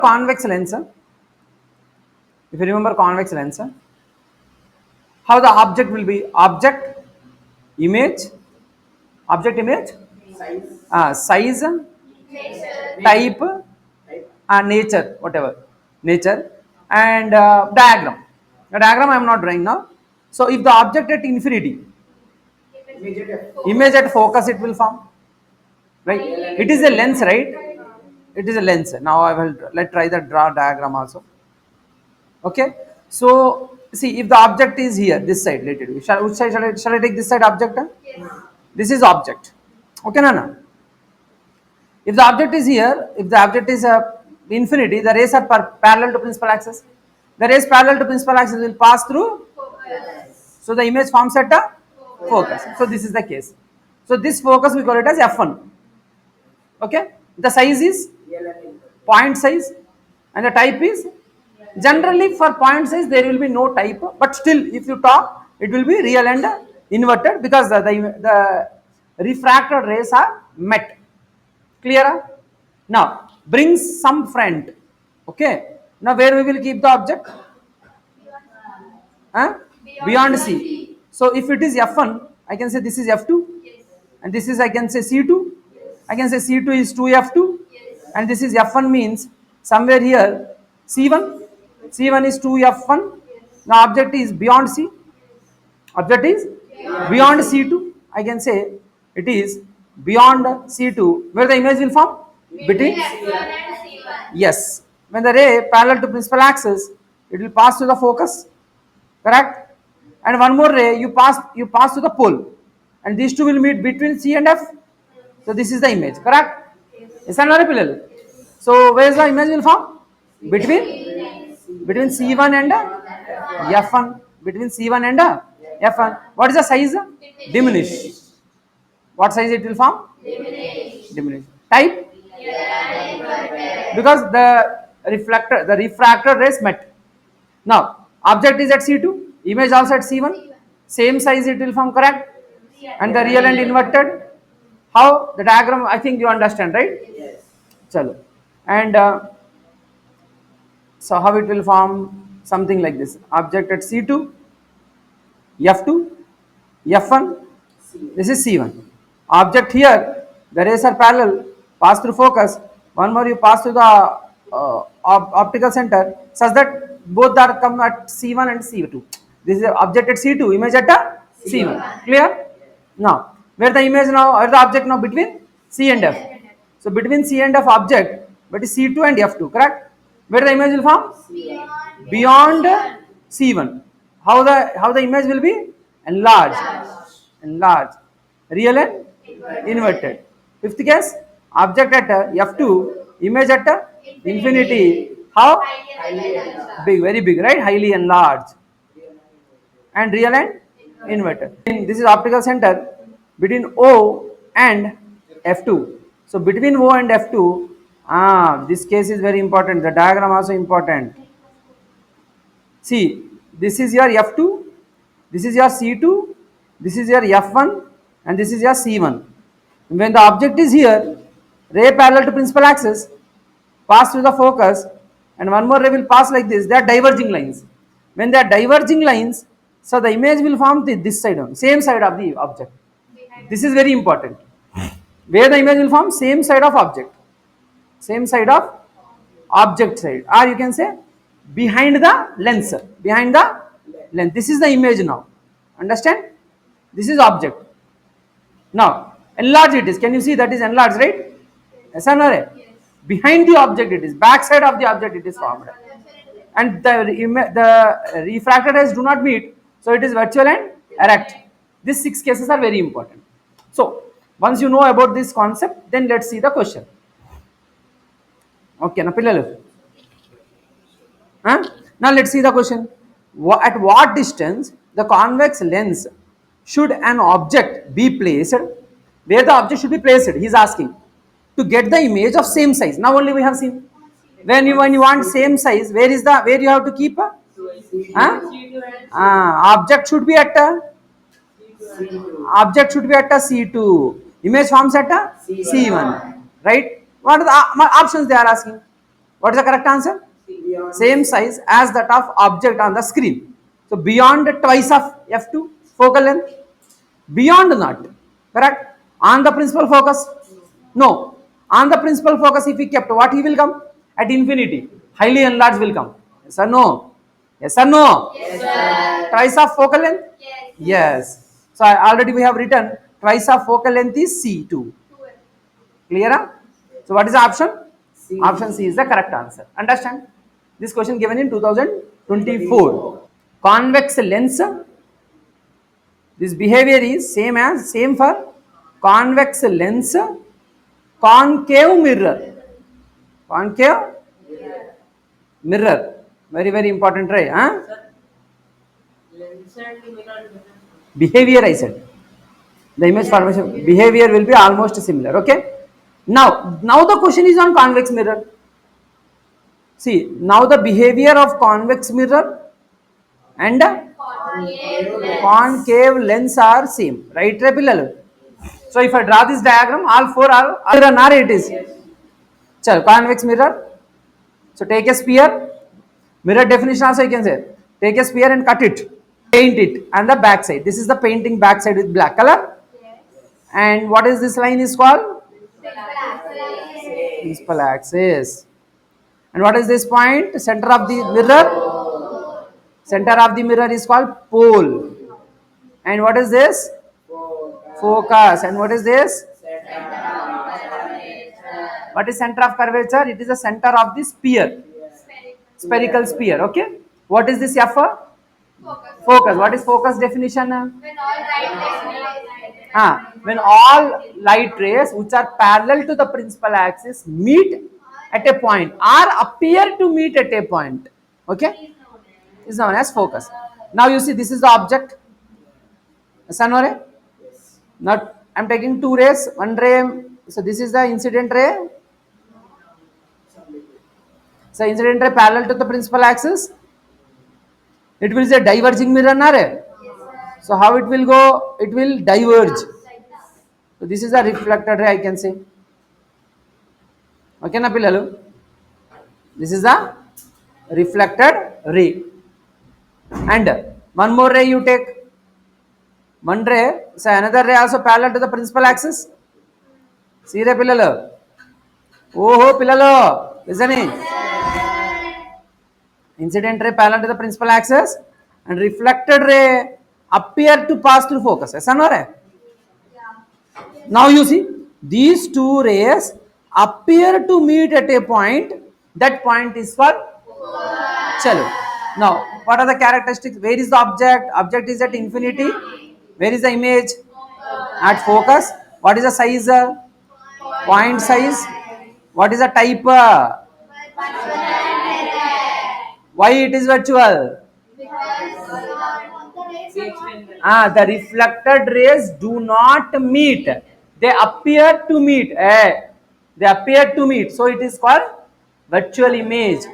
Convex lens, if you remember convex lens, how the object will be? Object, image, size, type, nature, whatever, nature, and diagram. The diagram I am not drawing now. So if the object at infinity, image at focus, it will form, right? It is a lens, right? It is a lens. Now I will try the draw diagram also. Okay. So see, if the object is here, this side, let it be. Which side shall I take this side object? Yes. This is object. Okay, Nana. If the object is here, if the object is infinity, the rays are parallel to principal axis. The rays parallel to principal axis will pass through. Focus. So the image forms at a focus. So this is the case. So this focus we call it as f1. Okay. The size is point size, and the type is, generally for point size there will be no type, but still if you talk it will be real and inverted, because the refracted rays are met. Clear? Now brings some friend. Okay. Now where we will keep the object? Beyond C. So if it is f1, I can say this is f2, Yes. and this is, I can say C2. Yes. I can say C2 is 2f2, Yes. and this is f1 means somewhere here C1. C1 is 2f1. Now object is beyond C. Object is beyond C2. I can say it is beyond C2, where the image will form between. F1 and C1. Yes, when the ray parallel to principal axis, it will pass to the focus, correct? And one more ray you pass to the pole, and these two will meet between C and F. So this is the image, correct? Yes or not, Pilal? So where is the image will form? Between C1 and F1. Between C1 and F1. What is the size? Diminish. What size it will form? Diminish. Type? Because the refracted rays met. Now object is at C2, image also at C1, same size it will form, correct? And the real and inverted, how the diagram, I think you understand, right? Yes. Chalo. And so how it will form? Something like this: object at C2, F2, F1, this is C1. Object here, the rays are parallel, pass through focus. One more you pass through the optical center, such that both are come at C1 and C2. This is object at C2, image at C1. Clear? Now, where the image now, or the object now between C and F. So between C and F object, but is C2 and F2, correct? Where the image will form? Beyond C1. How the image will be? Enlarged. Real and inverted. Fifth case, object at F2, image at infinity. How? Big, very big, right? Highly enlarged. And real and inverted. This is optical center between O and F2. So between O and F2, this case is very important. The diagram also important. See, this is your F2, this is your C2, this is your F1, and this is your C1. When the object is here, ray parallel to principal axis, pass through the focus, and one more ray will pass like this. They are diverging lines. When they are diverging lines, so the image will form this side on, same side of the object. This is very important. Where the image will form? Same side of object. Same side of object side. Or you can say behind the lens. Behind the lens. This is the image now. Understand? This is object. Now, enlarge it is. Can you see that is enlarged, right? Yes or no? Yes. Behind the object it is. Back side of the object it is formed. And the refracted rays do not meet. So it is virtual and erect. These 6 cases are very important. So, once you know about this concept, then let's see the question. Okay, na pillalu. Now let's see the question. At what distance the convex lens should an object be placed? Where the object should be placed? He is asking to get the image of same size. Now only we have seen. When you want same size, where you have to keep? Object should be at C2. Image forms at C1. Right? What are the options they are asking? What is the correct answer? Same size as that of object on the screen. So beyond twice of f2 focal length. Beyond not. Correct? On the principal focus? No. On the principal focus, if we kept, what he will come? At infinity. Highly enlarged will come. Yes or no? Yes or no? Yes, sir. Twice of focal length? Yes. Yes. So already we have written twice of focal length is C2. Clear? Huh? So what is the option? Option C is the correct answer. Understand? This question given in 2024. Convex lens. This behavior is same for convex lens, concave mirror. Concave mirror. Very important, right? Huh? Behavior I said. The image formation behavior will be almost similar. Okay. Now the question is on convex mirror. See, now the behavior of convex mirror and concave lens are same. Right, Pillalu? So if I draw this diagram, all four are mirror, it is. Chal, convex mirror. So take a sphere. Mirror definition also you can say. Take a sphere and cut it. Paint it and the back side. This is the painting back side with black color. And what is this line is called? Principal axis. And what is this point? Center of the mirror? Center of the mirror is called pole. And what is this? Focus. And what is this? What is center of curvature? It is the center of the sphere. Spherical sphere. Okay. What is this F? Focus. What is focus definition? When all light rays which are parallel to the principal axis meet at a point or appear to meet at a point. Okay. Is known as focus. Now you see this is the object. Sun or ray? Now I am taking two rays. One ray. So this is the incident ray. So incident ray parallel to the principal axis. It will be a diverging mirror, na ray? So how it will go? It will diverge. So this is a reflected ray, I can say. Okay, na pillalu? This is a reflected ray. And one more ray you take. One ray, so another ray also parallel to the principal axis. See ray pillalu? Oh pillalu, listening. Incident ray parallel to the principal axis and reflected ray appear to pass through focus. Yes or no ray? Now you see, these two rays appear to meet at a point. That point is called Chalo. Now, what are the characteristics? Where is the object? Object is at infinity. Where is the image? At focus. What is the size? Point size. What is the type? Why it is virtual? The reflected rays do not meet. They appear to meet. They appear to meet. So it is called virtual image.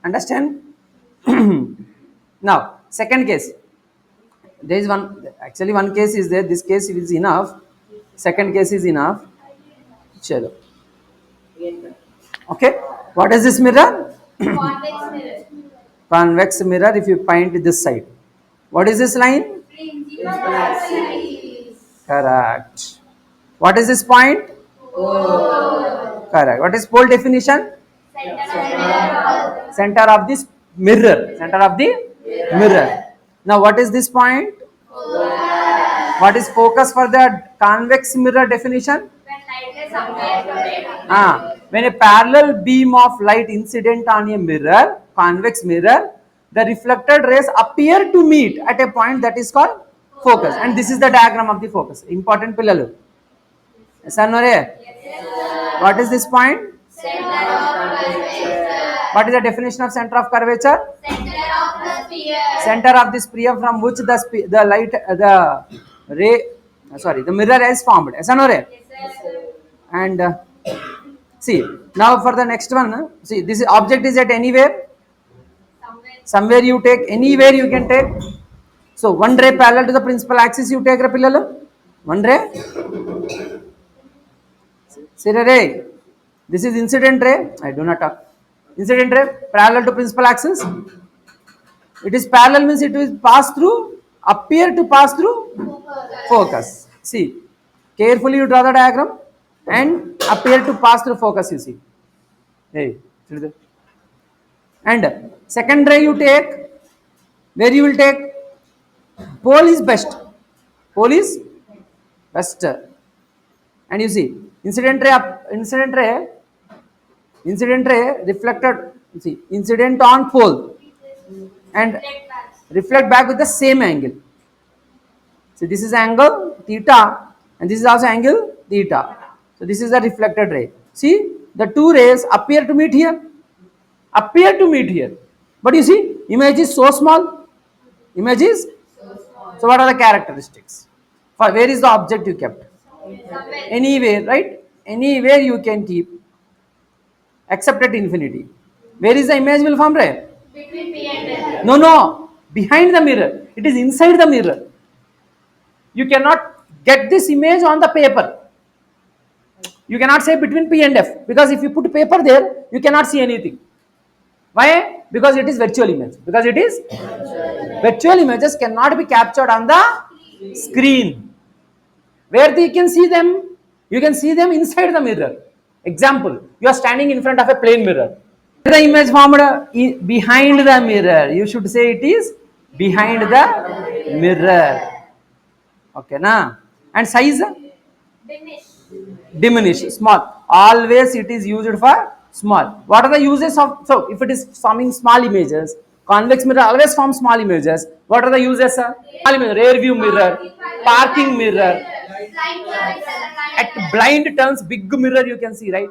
Understand? Now, second case. There is one case is there. This case is enough. Second case is enough. Chalo. Okay. What is this mirror? Convex mirror. Convex mirror. If you point this side. What is this line? Principal axis. Correct. What is this point? Pole. Correct. What is pole definition? Center of this mirror. Center of the mirror. Now what is this point? Focus. What is focus for the convex mirror definition? When light rays appear from it. When a parallel beam of light incident on a mirror, convex mirror, the reflected rays appear to meet at a point that is called focus. And this is the diagram of the focus. Important pillalu. Yes or no? What is this point? Center of curvature. What is the definition of center of curvature? Center of the sphere. Center of the sphere from which the light, the mirror is formed. Yes or no? Yes, sir. And see, now for the next one, see, this object is at anywhere. Somewhere you take, anywhere you can take. So one ray parallel to the principal axis you take, pillalu. One ray. See the ray. This is incident ray. I do not talk. Incident ray parallel to principal axis. It is parallel means it will pass through, appear to pass through focus. See, carefully you draw the diagram and appear to pass through focus. You see, hey, and second ray you take, where you will take pole is best. Pole is best, and you see incident ray reflected. You see, incident on pole and reflect back with the same angle. So this is angle theta and this is also angle theta. So this is the reflected ray. See, the two rays appear to meet here. Appear to meet here. But you see, image is so small. Image is, so what are the characteristics? For where is the object you kept? Anywhere, right? Anywhere you can keep except at infinity. Where is the image will form ray? Between P and L. No, no. Behind the mirror. It is inside the mirror. You cannot get this image on the paper. You cannot say between P and F, because if you put paper there, you cannot see anything. Why? Because it is virtual image. Because it is virtual images cannot be captured on the screen. Where you can see them? You can see them inside the mirror. Example, you are standing in front of a plane mirror. The image formed behind the mirror. You should say it is behind the mirror. Okay, na? And size? Diminish. Diminish, small. Always it is used for small. What are the uses of, so if it is forming small images, convex mirror always forms small images. What are the uses, sir? Small mirror, rear view mirror, parking mirror. At blind turns, big mirror you can see, right?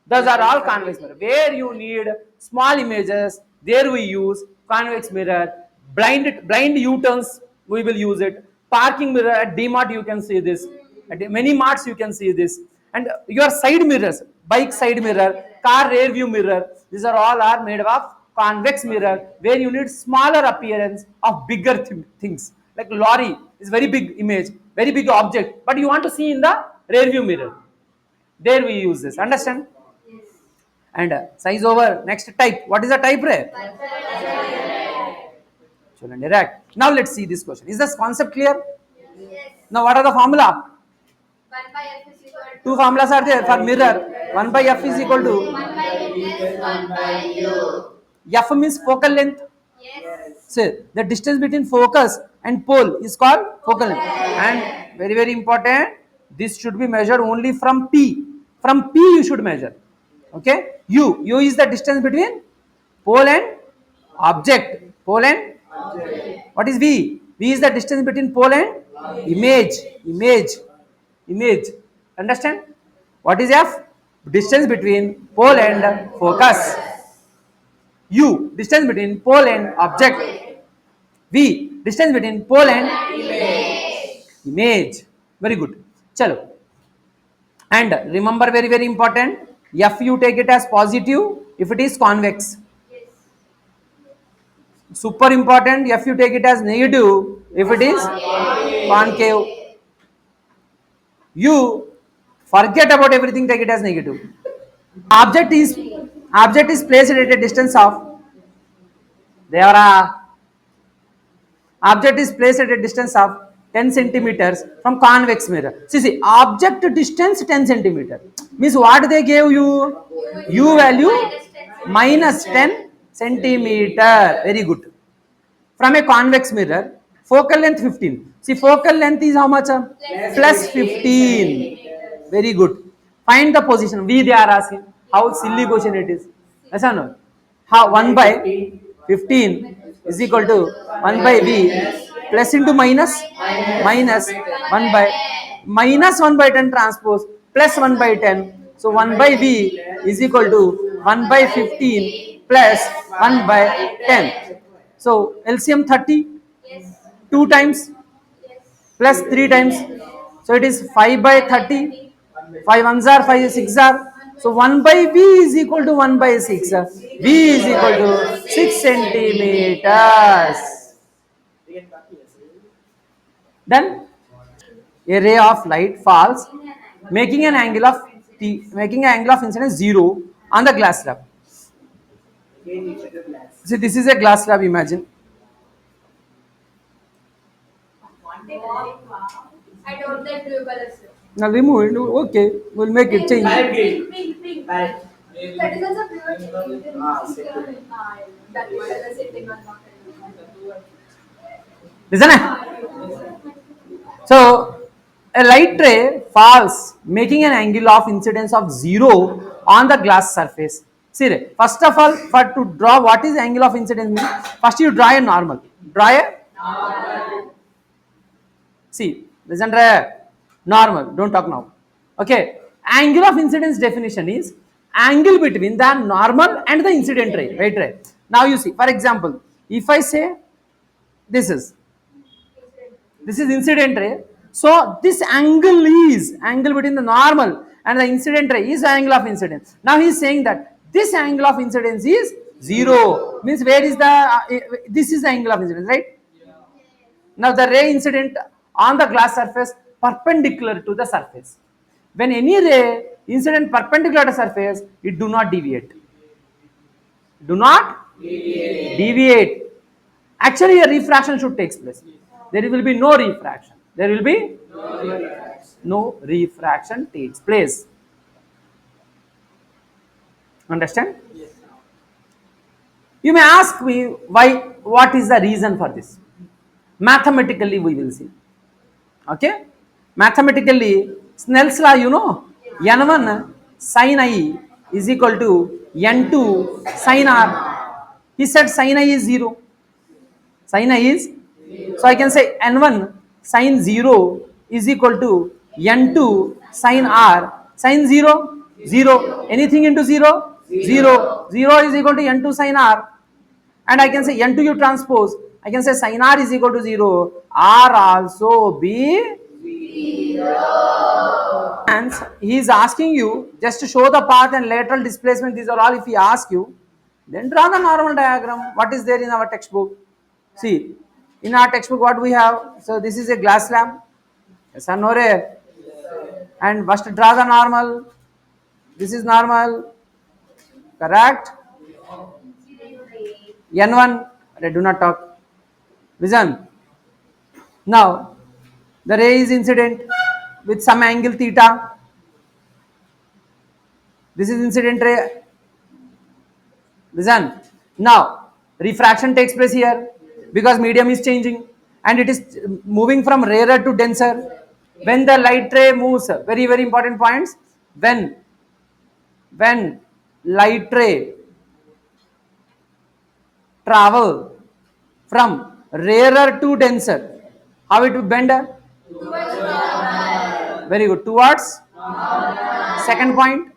Those are all convex mirror. Where you need small images, there we use convex mirror. Blind U-turns, we will use it. Parking mirror at D-Mart you can see this. At many marts you can see this. And your side mirrors, bike side mirror, car rear view mirror, these are all are made of convex mirror, where you need smaller appearance of bigger things. Like lorry is very big image, very big object, but you want to see in the rear view mirror. There we use this. Understand? And size over. Next type. What is the type, ray? Direct. Now let's see this question. Is this concept clear? Yes. Now what are the formula? 1 by F is equal to Two formulas are there for mirror. 1 by F is equal to 1 by F plus 1 by U. F means focal length. Yes. So the distance between focus and pole is called focal length. And very very important, this should be measured only from P. From P you should measure. Okay. U is the distance between pole and object. Pole and what is V? V is the distance between pole and image. Image. Understand? What is F? Distance between pole and focus. U, distance between pole and object. V, distance between pole and image. Very good. Chalo. And remember, very very important, F you take it as positive if it is convex. Super important, F you take it as negative if it is concave. You forget about everything, take it as negative. Object is placed at a distance of, object is placed at a distance of 10 centimeters from convex mirror. See, object distance 10 centimeter means what they gave you? U value minus 10 centimeter. Very good. From a convex mirror, focal length 15. See, focal length is how much? Plus 15. Very good. Find the position. V they are asking. How silly question it is. Yes or no? How 1 by 15 is equal to 1 by V plus into minus 1 by minus 1 by 10 transpose plus 1 by 10. So 1 by V is equal to 1 by 15 plus 1 by 10. So LCM 30, 2 times plus 3 times. So it is 5 by 30. 5 ones are 5 6 are. So 1 by V is equal to 1 by 6. V is equal to 6 centimeters. Then a ray of light falls, making an angle of incidence 0 on the glass slab. See, this is a glass slab, imagine. I don't like blue colors. Now remove it. Okay, we'll make it change. Pink. That is also blue. That color is sitting on my Listen. So, a light ray falls, making an angle of incidence of 0 on the glass surface. See, first of all, for to draw what is angle of incidence mean, first you draw a normal. Draw a see, listen normal. Don't talk now. Okay, angle of incidence definition is angle between the normal and the incident ray. Right ray. Now you see, for example, if I say this is incident ray. So this angle is angle between the normal and the incident ray is the angle of incidence. Now he is saying that this angle of incidence is 0. Means where is the this is the angle of incidence, right? Now the ray incident on the glass surface perpendicular to the surface. When any ray incident perpendicular to surface, it do not deviate. Do not deviate. Actually, a refraction should take place. There will be no refraction. There will be no refraction takes place. Understand? You may ask me why, what is the reason for this? Mathematically, we will see. Okay? Mathematically, Snell's law, you know, N1 sin I is equal to N2 sin R. He said sin I is 0. Sin I is, so I can say N1 sin 0 is equal to N2 sin R. Sin 0, 0. Anything into 0? 0. 0 is equal to N2 sin R. And I can say N2 you transpose. I can say sin R is equal to 0. R also be. And he is asking you just to show the path and lateral displacement. These are all if he asks you. Then draw the normal diagram. What is there in our textbook? See, in our textbook what we have. So this is a glass slab. Yes or no ray? And first draw the normal. This is normal. Correct? N1. Do not talk. Listen. Now, the ray is incident with some angle theta. This is incident ray. Listen. Now, refraction takes place here because medium is changing and it is moving from rarer to denser. When the light ray moves, very very important points. When light ray travel from rarer to denser, how it will bend? Very good. Towards second point,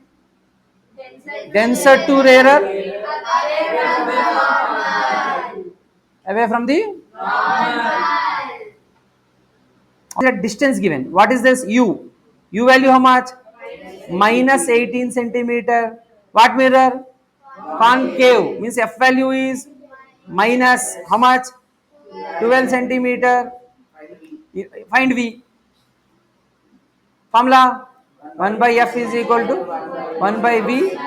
denser to rarer, away from the distance given. What is this? U. U value how much? Minus 18 centimeter. What mirror? Concave. Means F value is minus how much? 12 centimeter. Find V. Formula 1 by F is equal to 1 by V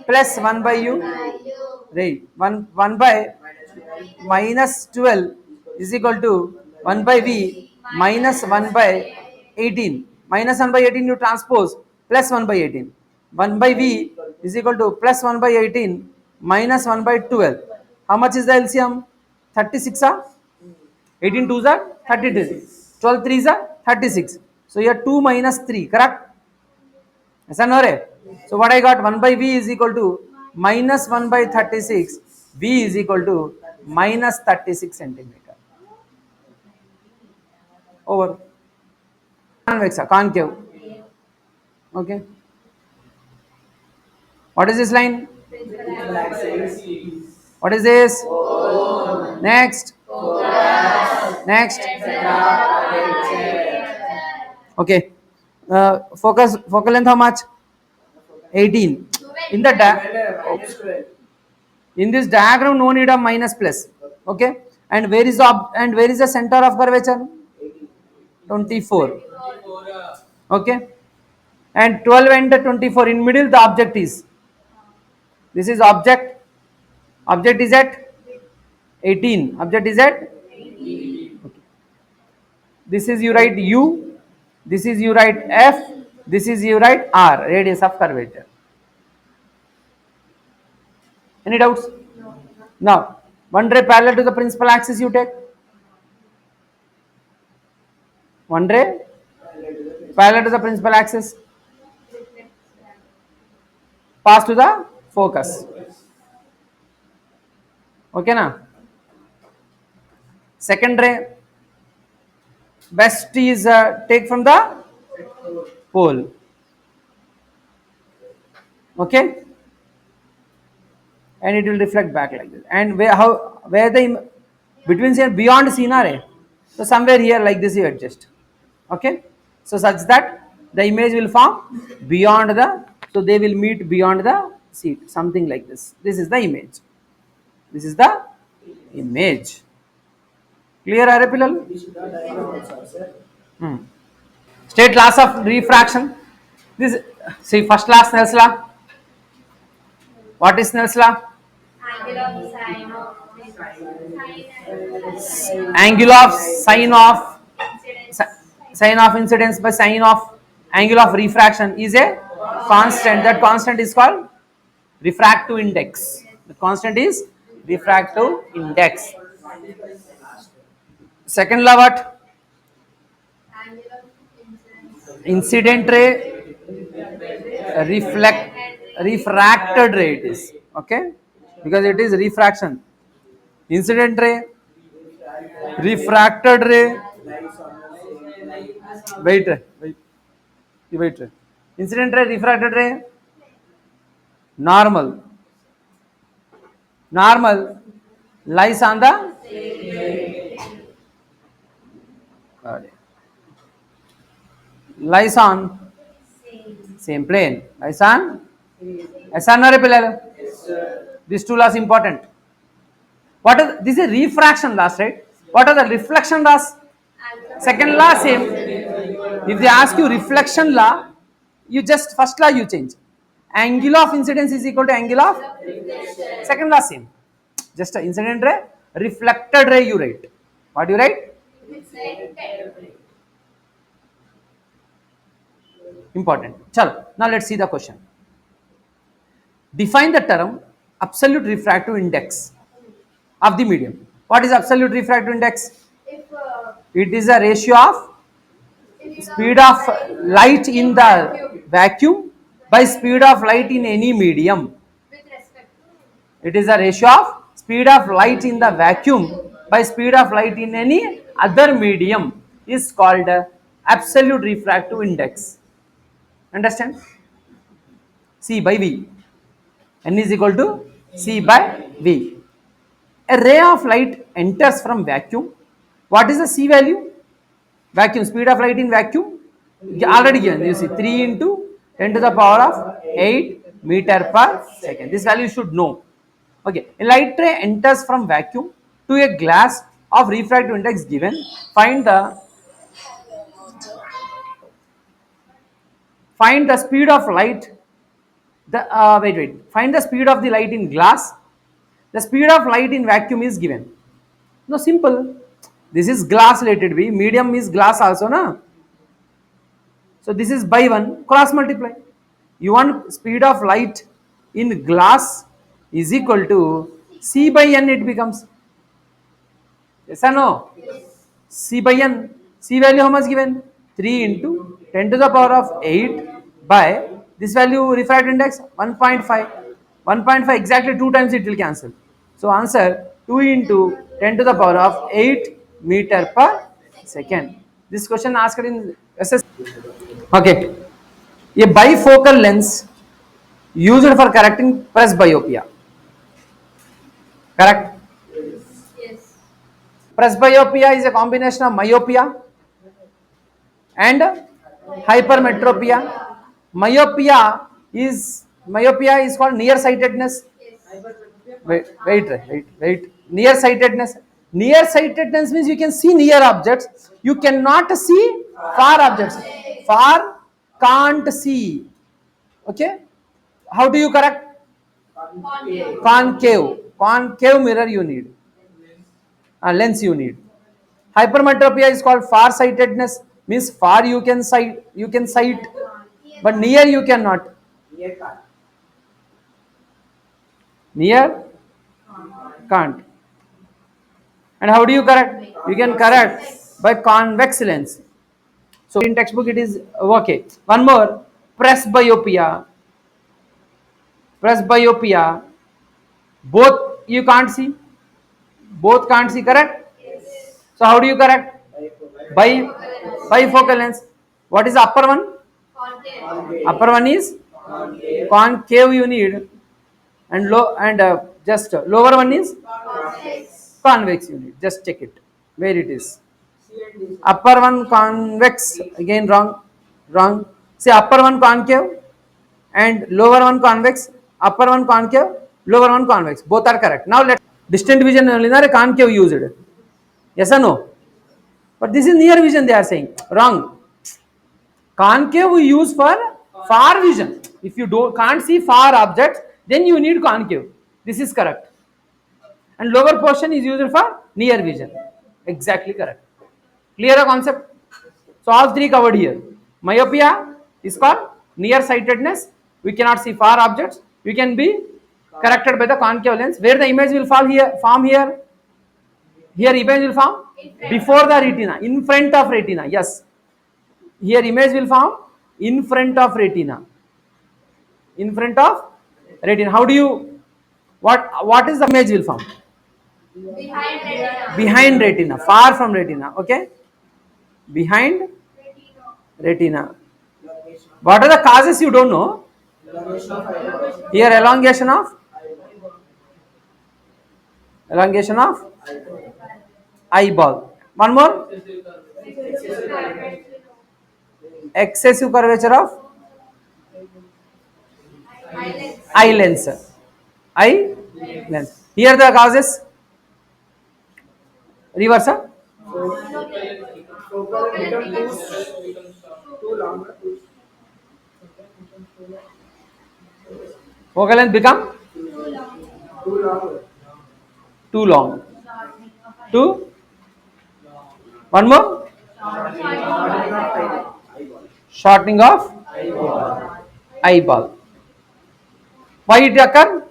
plus 1 by U. Right. 1 by minus 12 is equal to 1 by V minus 1 by 18. Minus 1 by 18 you transpose plus 1 by 18. 1 by V is equal to plus 1 by 18 minus 1 by 12. How much is the LCM? 36 are 18 2s are 32. 12 3s are 36. So here 2 minus 3, correct? Yes or no? So what I got? 1 by V is equal to minus 1 by 36. V is equal to minus 36 centimeter. Over. Convex, concave. Okay. What is this line? What is this? Next. Next. Okay. Focal length how much? 18. In the in this diagram, no need of minus plus. Okay. And where is the center of curvature? 24. Okay. And 12 and 24 in middle the object is. This is object. Object is at 18. Object is at, this is you write U, this is you write F, this is you write R, radius of curvature. Any doubts? Now, one ray parallel to the principal axis you take. One ray parallel to the principal axis, pass to the focus. Okay na? Second ray, best is take from the pole. Okay, and it will reflect back like this. And where the between here beyond scenery, so somewhere here like this you adjust. Okay, so such that the image will form beyond the, so they will meet beyond the seat, something like this. This is the image. This is the image. Clear, are Pilal? State laws of refraction. This, see, first law, Snell's law. What is Snell's law? Angle of sine of Sine of incidence by sine of angle of refraction is a constant. That constant is called refractive index. The constant is refractive index. Second law what? angle of Incident ray, refracted ray it is. Okay, because it is refraction. Incident ray, refracted ray. Wait. Wait. Incident ray, refracted ray, normal. Normal lies on the lies on same plane. Lies on SNR పిల్లలు. These two laws important. What are this is refraction laws, right? What are the reflection laws? Second law same. If they ask you reflection law, you just first law you change. Angle of incidence is equal to angle of second law same. Just a incident ray, reflected ray you write. What do you write? Important. Chalo. Now let's see the question. Define the term absolute refractive index of the medium. What is absolute refractive index? if It is a ratio of speed of light in the vacuum by speed of light in any medium. with respect It is a ratio of speed of light in the vacuum by speed of light in any other medium is called absolute refractive index. Understand? C by V. N is equal to C by V. A ray of light enters from vacuum. What is the C value? Vacuum, speed of light in vacuum, already given. You see 3 into 10 to the power of 8 meter per second. This value you should know. Okay, a light ray enters from vacuum to a glass of refractive index given. Find the speed of light. Find the speed of the light in glass. The speed of light in vacuum is given. No, simple. This is glass, let it be. Medium is glass also, na? So this is by 1, cross multiply. You want speed of light in glass is equal to C by N it becomes. Yes or no? C by N. C value how much given? 3 into 10 to the power of 8 by this value refractive index 1.5. 1.5 exactly 2 times it will cancel. So answer 2 into 10 to the power of 8 meter per second. This question asked in SS. Okay. A bifocal lens used for correcting presbyopia. Correct? yes Presbyopia is a combination of myopia and hypermetropia. Myopia is called nearsightedness. Wait. Nearsightedness. Nearsightedness means you can see near objects. You cannot see far objects. Far can't see. Okay. How do you correct? concave Concave. concave mirror you need, lens you need. Hypermetropia is called far-sightedness, means far you can sight, but near you cannot. Near can't. And how do you correct? You can correct by convex lens. So in textbook it is okay. One more, presbyopia. Presbyopia. Both you can't see. Both can't see, correct? So how do you correct? By bifocal lens. What is the upper one? Upper one is concave you need, and low and just lower one is convex you need. Just check it where it is. Upper one convex, again wrong, wrong. See, upper one concave and lower one convex. Upper one concave, lower one convex. Both are correct. Now let distant vision only concave used. Yes or no? But this is near vision they are saying. Wrong. Concave we use for far vision. If you can't see far objects, then you need concave. This is correct. And lower portion is used for near vision. Exactly correct. Clear a concept? So all three covered here. Myopia is called nearsightedness. We cannot see far objects. We can be corrected by the concave lens. Where the image will fall here, form here. Here image will form before the retina, in front of retina. Yes. Here image will form in front of retina. In front of retina. How do you, what is the image will form? Behind retina. Behind retina, far from retina. Okay. Behind retina. What are the causes you don't know? Here elongation of eyeball. One more, excessive curvature of eye lens. Eye lens. Here the causes reverse. Focal length become too long. Two. One more, shortening of eyeball. Why it occur?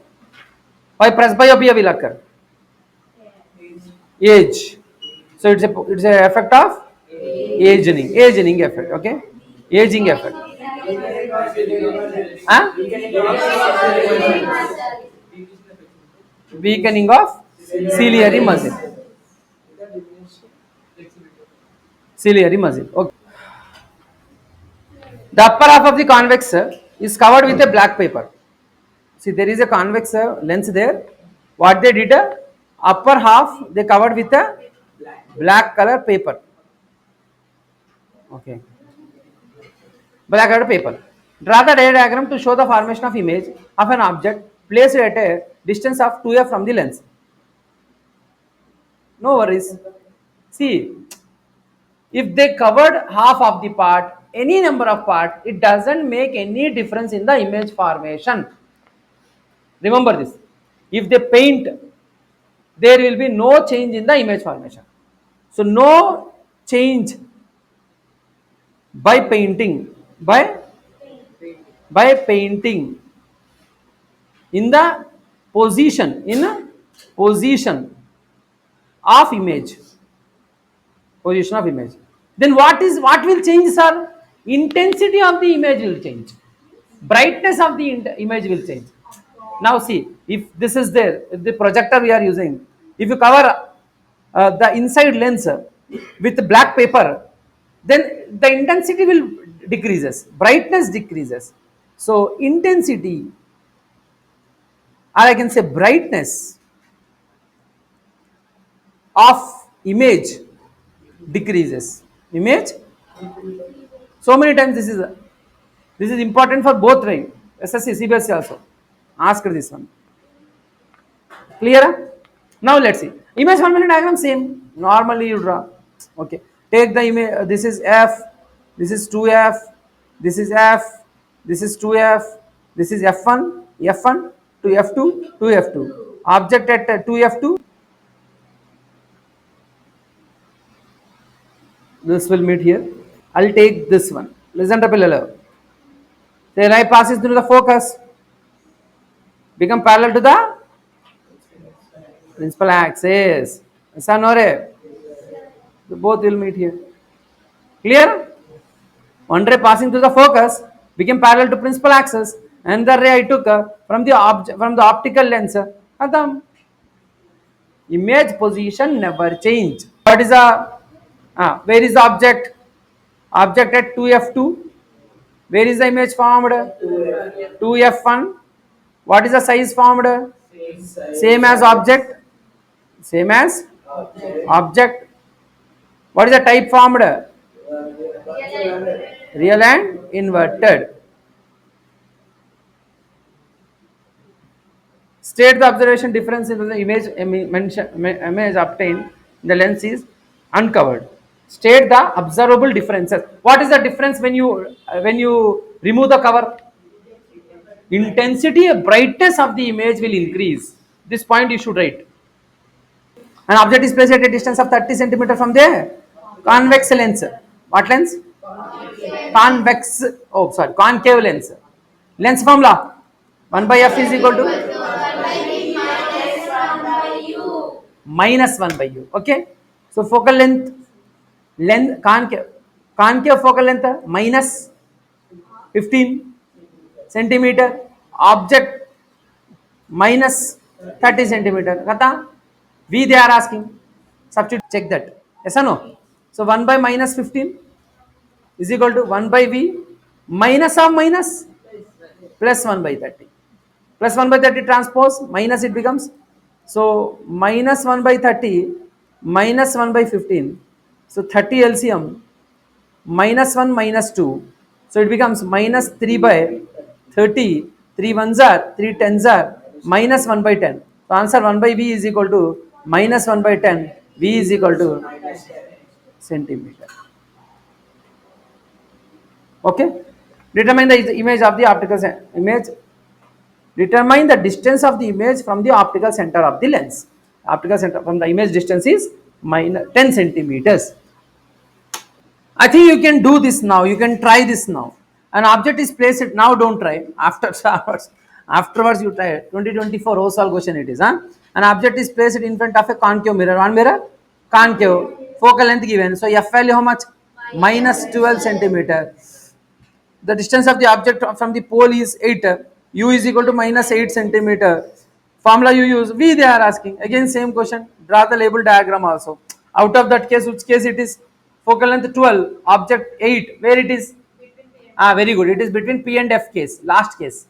Why presbyopia will occur? Age. So it's a effect of aging effect. Okay, aging effect. Huh? Weakening of ciliary muscle. Ciliary muscle. Okay. The upper half of the convex is covered with a black paper. See, there is a convex lens there. What they did, upper half they covered with a black color paper. Okay. Black color paper. Draw the diagram to show the formation of image of an object placed at a distance of 2f from the lens. No worries. See, if they covered half of the part, any number of parts, it doesn't make any difference in the image formation. Remember this. If they paint, there will be no change in the image formation. So no change by painting, by painting in the position of image. Position of image. Then what will change, sir? Intensity of the image will change. Brightness of the image will change. Now see, if this is there, if the projector we are using, if you cover the inside lens with black paper, then the intensity will decreases, brightness decreases. So intensity, or I can say brightness of image decreases. Image. So many times this is important for both range. SSC, CBSE also ask this one. Clear? Now let's see. Image formation diagram same. Normally you draw. Okay. Take the image. This is F. This is 2F. This is F. This is 2F. This is F1. F1 to F2 to F2. object at 2f2, this will meet here. I'll take this one. Listen to Pillalo. The ray passes through the focus, become parallel to the principal axis. Yes or no ray? Both will meet here. Clear? One ray passing through the focus became parallel to principal axis, and the ray I took from the optical lens. Adam, image position never change. What is the where is the object? Object at 2f2. Where is the image formed? 2f1. What is the size formed? Same as object. Same as object. What is the type formed? Real and inverted. State the observation difference in the image obtained in the lens is uncovered. State the observable differences. What is the difference when you remove the cover? Intensity, brightness of the image will increase. This point you should write. An object is placed at a distance of 30 centimeter from the convex lens. What lens? Convex. Oh, sorry, concave lens. Lens formula: 1 by f is equal to minus 1 by u. Okay. So focal length concave focal length minus 15 centimeter. Object minus 30 centimeter. Kata? V they are asking. Substitute, check that. Yes or no? So 1 by minus 15 is equal to 1 by V minus of minus plus 1 by 30. Plus 1 by 30 transpose, minus it becomes. So minus 1 by 30 minus 1 by 15. So 30 LCM minus 1 minus 2. So it becomes minus 3 by 30. 3 ones are, 3 tens are, minus 1 by 10. So answer 1 by V is equal to minus 1 by 10. V is equal to centimeter. Okay. Determine the image of the optical image. Determine the distance of the image from the optical center of the lens. Optical center from the image distance is minus 10 centimeters. I think you can do this now. You can try this now. An object is placed. Now don't try. Afterwards you try. 2024 OSAL question it is. An object is placed in front of a concave mirror. One mirror, concave. Focal length given. So f value how much? Minus 12 centimeter. The distance of the object from the pole is 8. U is equal to minus 8 centimeter. Formula you use. V they are asking. Again same question. Draw the label diagram also. Out of that case, which case it is? Focal length 12. Object 8. Where it is? Very good. It is between P and F case. Last case.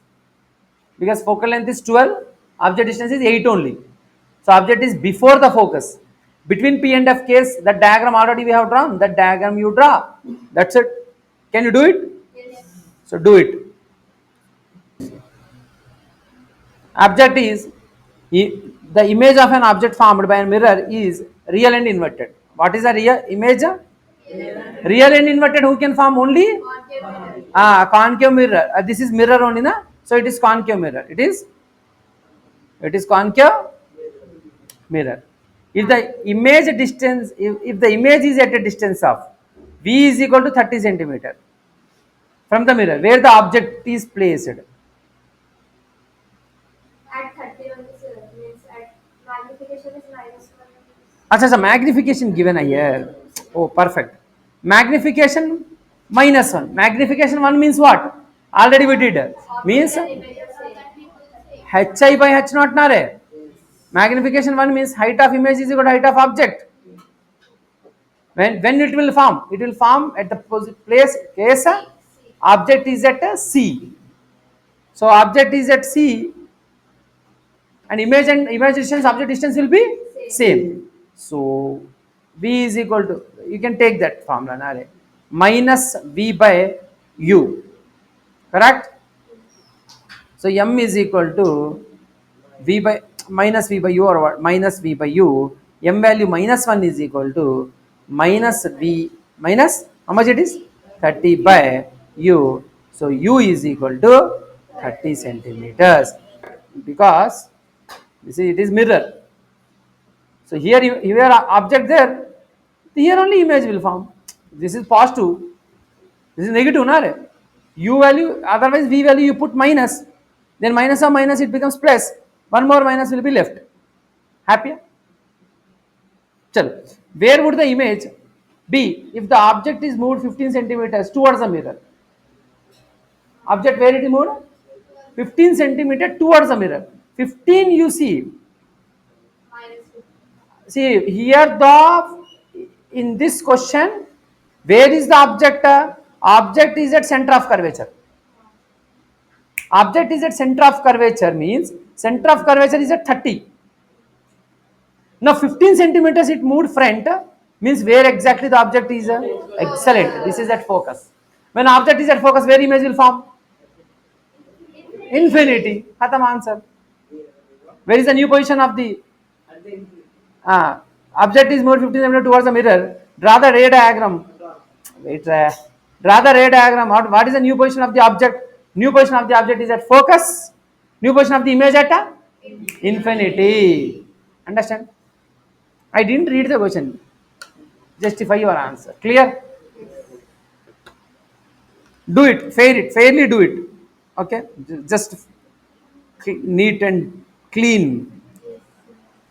Because focal length is 12. Object distance is 8 only. So object is before the focus. Between P and F case, the diagram already we have drawn. That diagram you draw. That's it. Can you do it? So do it. Object is the image of an object formed by a mirror is real and inverted. What is a real image? Real and inverted who can form only? Concave mirror. This is mirror only, na? So it is concave mirror. It is concave mirror. If the image distance, if the image is at a distance of V is equal to 30 centimeter from the mirror where the object is placed. At 30 only, sir. Means at magnification is minus 1. Achha, magnification given here. Oh, perfect. Magnification minus 1. Magnification 1 means what? Already we did. Means hi by h not nare. Magnification 1 means height of image is equal to height of object. When it will form? It will form at the place case object is at C. So object is at C and image distance, object distance will be same. So V is equal to, you can take that formula, nare, minus V by U. Correct? So M is equal to V by minus V by U or what? Minus V by U. M value minus 1 is equal to minus V minus how much it is? 30 by U. So U is equal to 30 centimeters because You see, it is mirror. So here object there, here only image will form. This is positive, this is negative, na re? U value, otherwise V value you put minus, then minus of minus it becomes plus. One more minus will be left. Happy? Chalo. Where would the image be if the object is moved 15 centimeters towards the mirror? Object where it is moved? 15 centimeter towards the mirror. 15 you see. minus 2. See here in this question, where is the object? Object is at center of curvature. Object is at center of curvature means center of curvature is at 30. Now 15 centimeters it moved front means where exactly the object is? Excellent. This is at focus. When object is at focus, where image will form? Infinity. Khatam answer. Where is the new position of the object is moved 15 centimeters towards the mirror? Draw the ray diagram. Wait, draw the ray diagram. What is the new position of the object? New position of the object is at focus. New position of the image at infinity. Understand? I didn't read the question. Justify your answer. Clear? Do it. Fairly do it. Okay? Just neat and clean.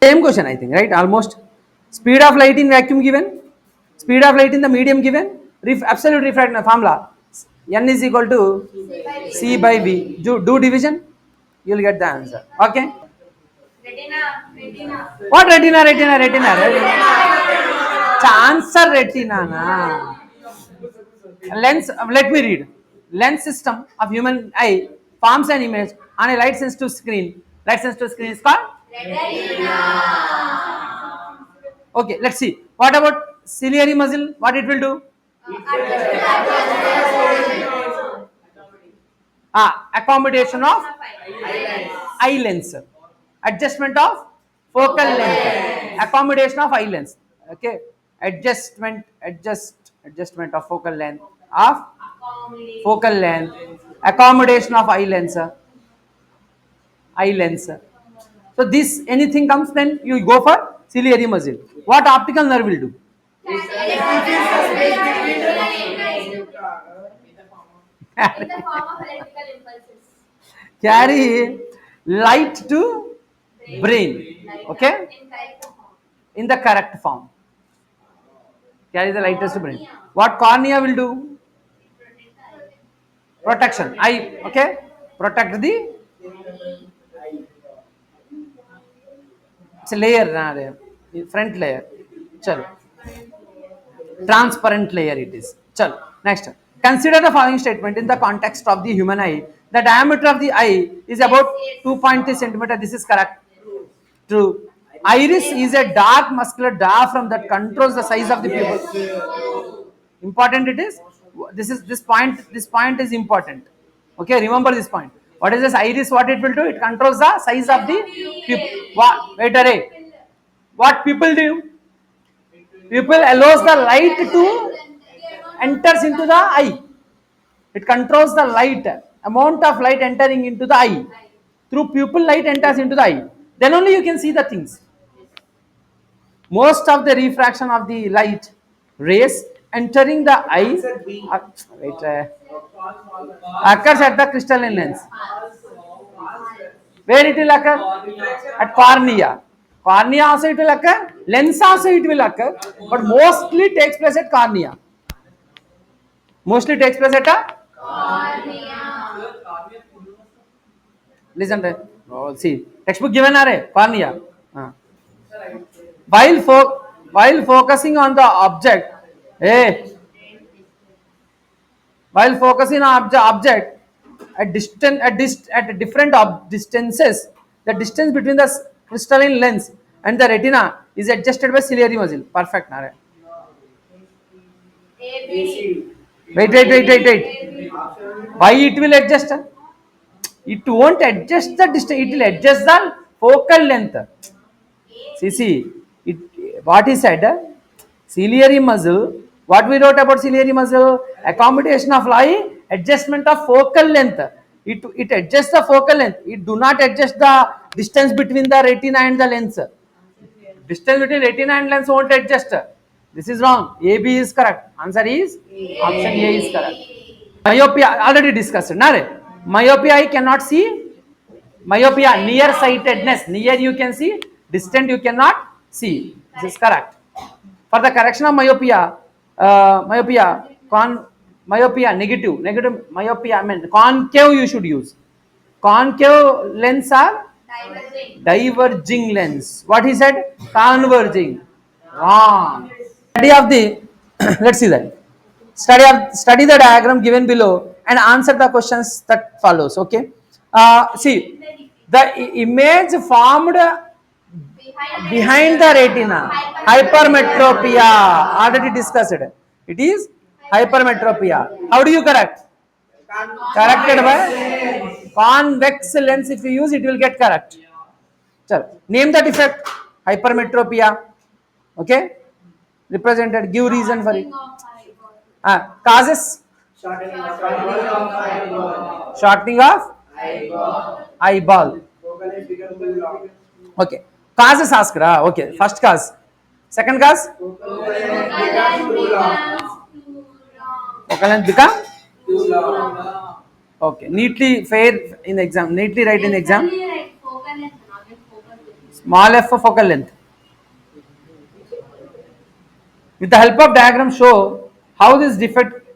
Same question, I think, right? Almost. Speed of light in vacuum given. Speed of light in the medium given. Absolute refraction formula. N is equal to C by V. Do division. You will get the answer. Okay? Retina. What retina? Answer retina. Na. Lens, let me read. Lens system of human eye forms an image on a light sensitive screen. Light sensitive screen is called? Okay, let's see. What about ciliary muscle? What it will do? Accommodation of eye lens. Adjustment of focal length. Accommodation of eye lens. Okay. Adjustment of focal length of focal length. Accommodation of eye lens. Eye lens. So this anything comes, then you go for ciliary muscle. What optical nerve will do? In the form of electrical impulses. Carry light to brain. Okay? In the correct form. Carry the light to brain. What cornea will do? Protection. Eye. Okay? Protect the. It's a layer. Front layer. Chalo. Transparent layer it is. Chalo. Next. Consider the following statement in the context of the human eye. The diameter of the eye is about 2.3 centimeter. This is correct. True. Iris is a dark muscular diaphragm that controls the size of the pupil. Important it is. This point is important. Okay, remember this point. What is this iris? What it will do? It controls the size of the pupil. Wait, array. What pupil do? Pupil allows the light to enters into the eye. It controls the light, amount of light entering into the eye. Through pupil, light enters into the eye. Then only you can see the things. Most of the refraction of the light rays entering the eye occurs at the crystalline lens. Where it will occur? At cornea. Cornea also it will occur. Lens also it will occur. But mostly takes place at cornea. Mostly takes place at a Cornea. Listen to see textbook given are cornea. While focusing on the object, while focusing on object at different distances, the distance between the crystalline lens and the retina is adjusted by ciliary muscle. Perfect, Nare. Wait. Why it will adjust? It won't adjust the distance. It will adjust the focal length. See, what he said, ciliary muscle, what we wrote about ciliary muscle, accommodation of eye, adjustment of focal length. It adjusts the focal length. It do not adjust the distance between the retina and the lens. Distance between retina and lens won't adjust. This is wrong. AB is correct. Answer is option A is correct. Myopia already discussed. Nare. Myopia I cannot see. Myopia near sightedness. Near you can see. Distant you cannot see. This is correct. For the correction of myopia, myopia negative myopia. I mean concave you should use. Concave lens are diverging lens. What he said? Converging. Wrong. Study of the let's see that. Study the diagram given below and answer the questions that follows. Okay. See the image formed behind the retina. Hypermetropia. Already discussed it. It is hypermetropia. How do you correct? Corrected by convex lens. If you use it will get correct. Name that effect. Hypermetropia. Okay. Represented. Give reason for it. Causes. Shortening of eyeball. Okay. Causes asked. Okay. First cause. Second cause. Focal length become. Okay. Neatly fair in the exam. Neatly write in the exam. Small f for focal length. With the help of diagram, show how this defect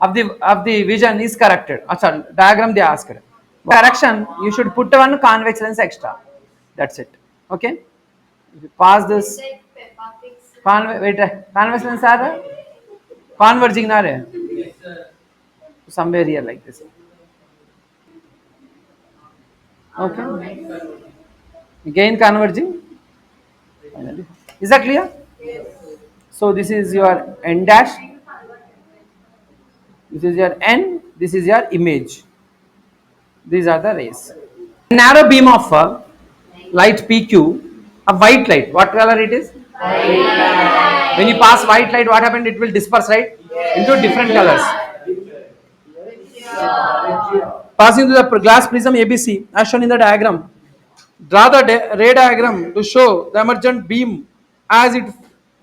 of the vision is corrected. Sorry, diagram they asked. Correction, you should put one convex lens extra. That's it. Okay. If you pass this, convex lens are converging, na re? Somewhere here like this. Okay. Again converging. Finally. Is that clear? So this is your n dash. This is your n. This is your image. These are the rays. Narrow beam of light PQ, a white light. What color it is? White. When you pass white light, what happened? It will disperse, right? Into different colors. Passing through the glass prism ABC, as shown in the diagram. Draw the ray diagram to show the emergent beam as it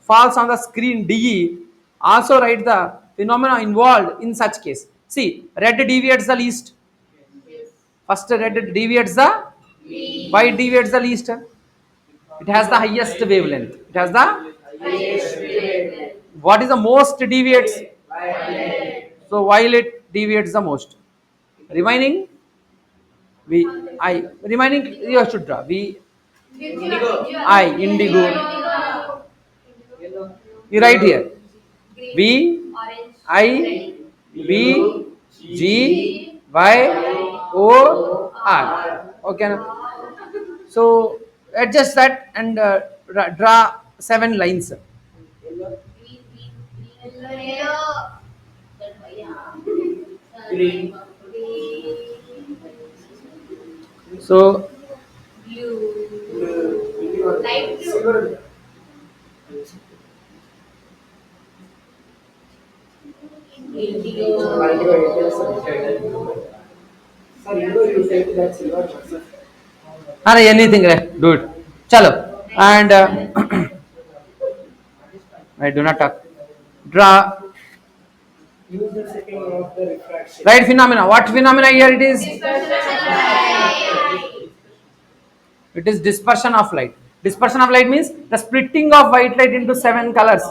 falls on the screen DE. Also write the phenomena involved in such case. See, red deviates the least. First red deviates the white deviates the least. It has the highest wavelength. It has the what is the most deviates? So violet deviates the most. Remaining remaining you should draw indigo. You write here VIBGYOR. Okay. So adjust that and draw 7 lines. So light blue. Anything, do it. Chalo. And I do not talk. Draw. Use the second law of the refraction. Right phenomena. What phenomena here it is? It is dispersion of light. Dispersion of light means the splitting of white light into 7 colors.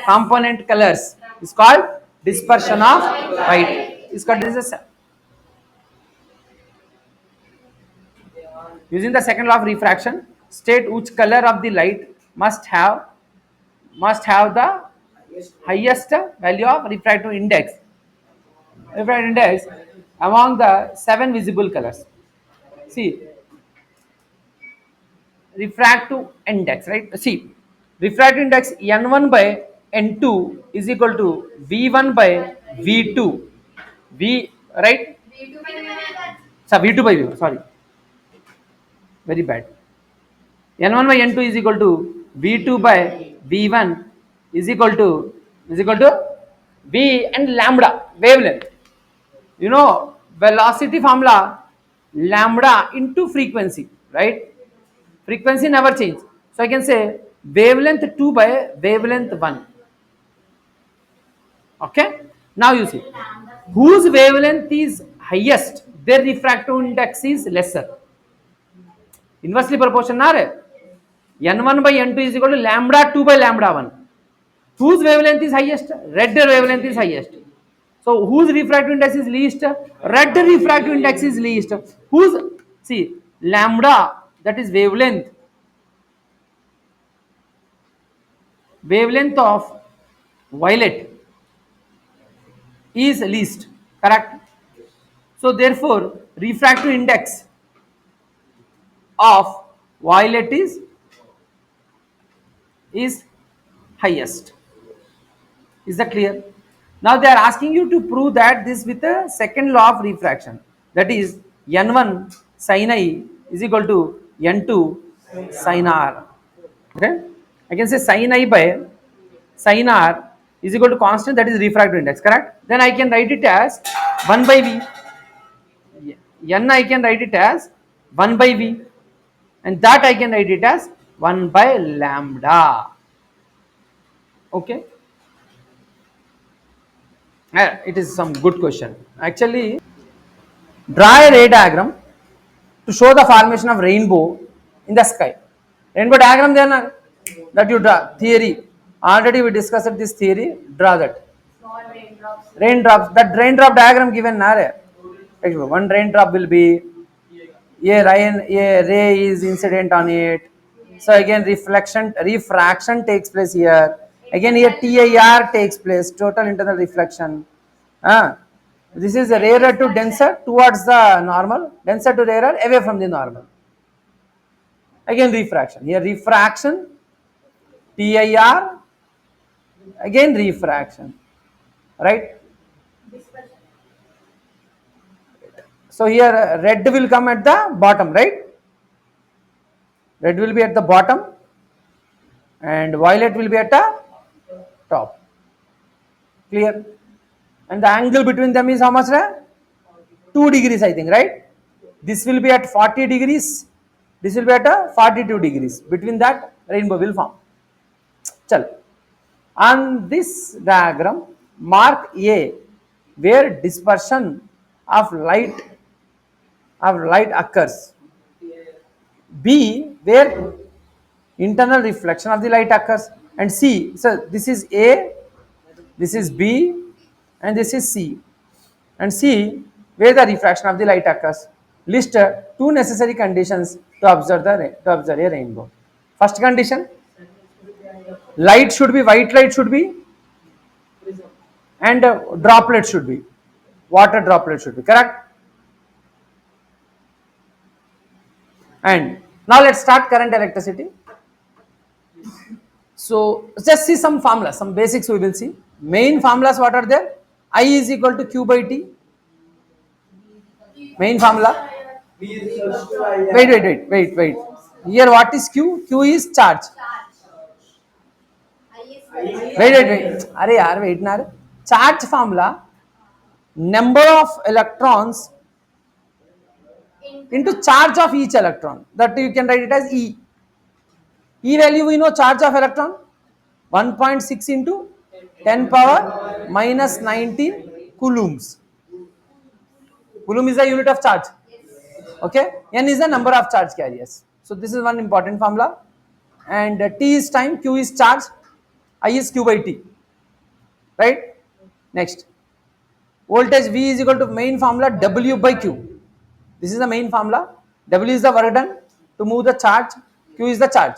Component colors is called dispersion of light. Is called using the second law of refraction, state which color of the light must have the highest value of refractive index. Refractive index among the 7 visible colors. See, refractive index, right? See, refractive index n1 by n2 is equal to v1 by v2. Right? So v2 by v1. Sorry, very bad. n1 by n2 is equal to v2 by v1 is equal to v and lambda wavelength. you know, velocity formula lambda into frequency, right? Frequency never change. So I can say wavelength 2 by wavelength 1. Okay. Now you see whose wavelength is highest, their refractive index is lesser. Inversely proportional. N1 by N2 is equal to lambda 2 by lambda 1. Whose wavelength is highest? Red wavelength is highest. So whose refractive index is least? Red refractive index is least. Whose, see, lambda, that is wavelength of violet is least, correct? So therefore refractive index of violet is highest. Is that clear? Now they are asking you to prove that this with a second law of refraction, that is n1 sin I is equal to n2 sin r. Okay, I can say sin I by sin r is equal to constant, that is refractive index, correct? Then I can write it as 1 by v. N I can write it as 1 by v, and that I can write it as 1 by lambda. Okay. It is some good question. Actually, draw a ray diagram to show the formation of rainbow in the sky. Rainbow diagram there that you draw. Theory. Already we discussed this theory. Draw that. Small raindrops. Raindrops. That raindrop diagram given na. One raindrop will be a ray is incident on it. So again refraction takes place here. Again here TIR takes place, total internal reflection. This is rarer to denser towards the normal, denser to rarer away from the normal. Again refraction. Here refraction, TIR, again refraction. Right? So here red will come at the bottom, right? Red will be at the bottom and violet will be at the top. Clear? And the angle between them is how much? 2 degrees, I think, right? This will be at 40 degrees. This will be at 42 degrees. Between that, rainbow will form. Chal. On this diagram, mark A, where dispersion of light occurs. B, where internal reflection of the light occurs. And C, so this is A, this is B, and this is C. And C, where the refraction of the light occurs. List two necessary conditions to observe a rainbow. First condition, white light should be, and droplet should be, water droplet should be, correct? And now let's start current electricity. So just see some formulas, some basics we will see. Main formulas, what are there? I is equal to Q by T. Main formula. Wait. Here what is Q? Q is charge. Wait. Wait na. Charge formula. Number of electrons into charge of each electron. That you can write it as E. E value we know, charge of electron 1.6 into 10 power minus 19 coulombs. Coulomb is the unit of charge. Okay, N is the number of charge carriers. So this is one important formula. And T is time, Q is charge, I is Q by T. Right? Next, voltage V is equal to main formula W by Q. This is the main formula. W is the work done to move the charge, Q is the charge.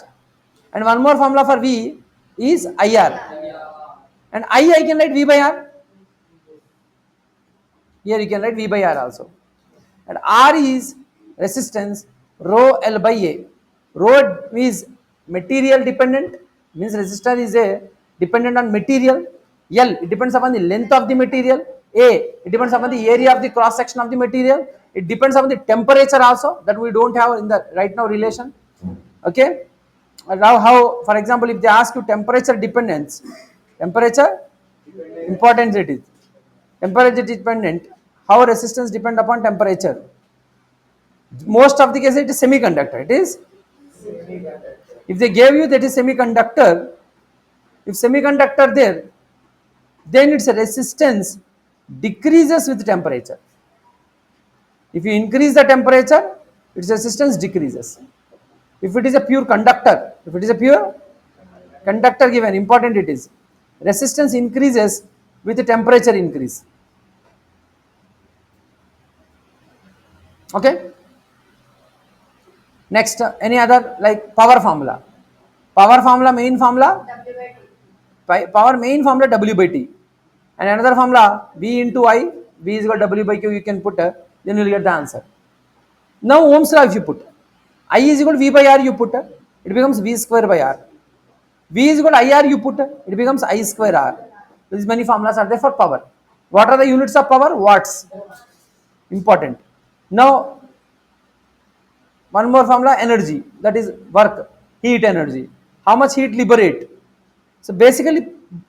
And one more formula for V is IR. And I can write V by R. Here you can write V by R also. And R is resistance rho L by A. Rho is material dependent, means resistor is a dependent on material. L, it depends upon the length of the material. A, it depends upon the area of the cross section of the material. It depends upon the temperature also, that we don't have in the right now relation. Okay. Now how, for example, if they ask you temperature dependence, temperature importance it is. Temperature dependent, How resistance depend upon temperature? Most of the cases it is semiconductor. It is, if they gave you that is semiconductor, if semiconductor there, then its resistance decreases with temperature. If you increase the temperature, its resistance decreases. If it is a pure conductor, if it is a pure conductor given, important it is, resistance increases with the temperature increase. Okay. Next, any other, like power formula? Power formula, main formula, power main formula W by T, and another formula V into I, V is equal to W by Q. You can put, then you will get the answer. Now Ohm's law, if you put I is equal to V by R, you put, it becomes V square by R. V is equal to IR, you put, it becomes I square R. These many formulas are there for power. What are the units of power? Watts. Important. Now one more formula, energy, that is work, heat energy. How much heat liberate? So basically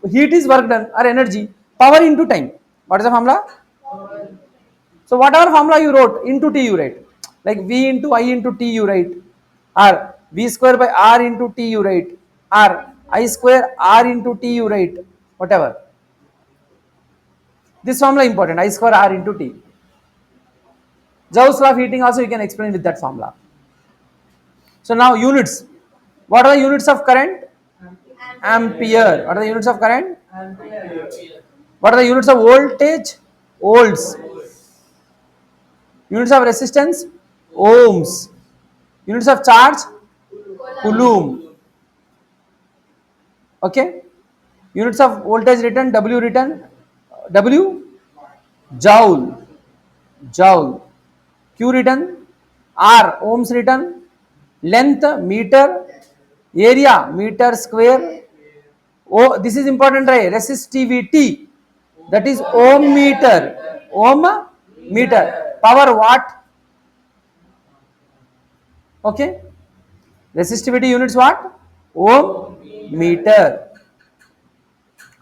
heat is work done or energy, power into time. What is the formula? So whatever formula you wrote, into T you write. Like V into I into T you write, or V square by R into T you write, or I square R into T you write, whatever. This formula important, I square R into T. Joule's law of heating also you can explain with that formula. So now units. What are the units of current? Ampere. What are the units of current? What are the units of voltage? Volts. Units of resistance? Ohms. Units of charge? Coulomb. Okay. Units of voltage written, W written, W, joule, joule. Q written, R, ohms written, length, meter, area, meter square. Oh, this is important, right? Resistivity, that is ohm meter, ohm meter. Power watt. Okay. Resistivity units what? Ohm meter.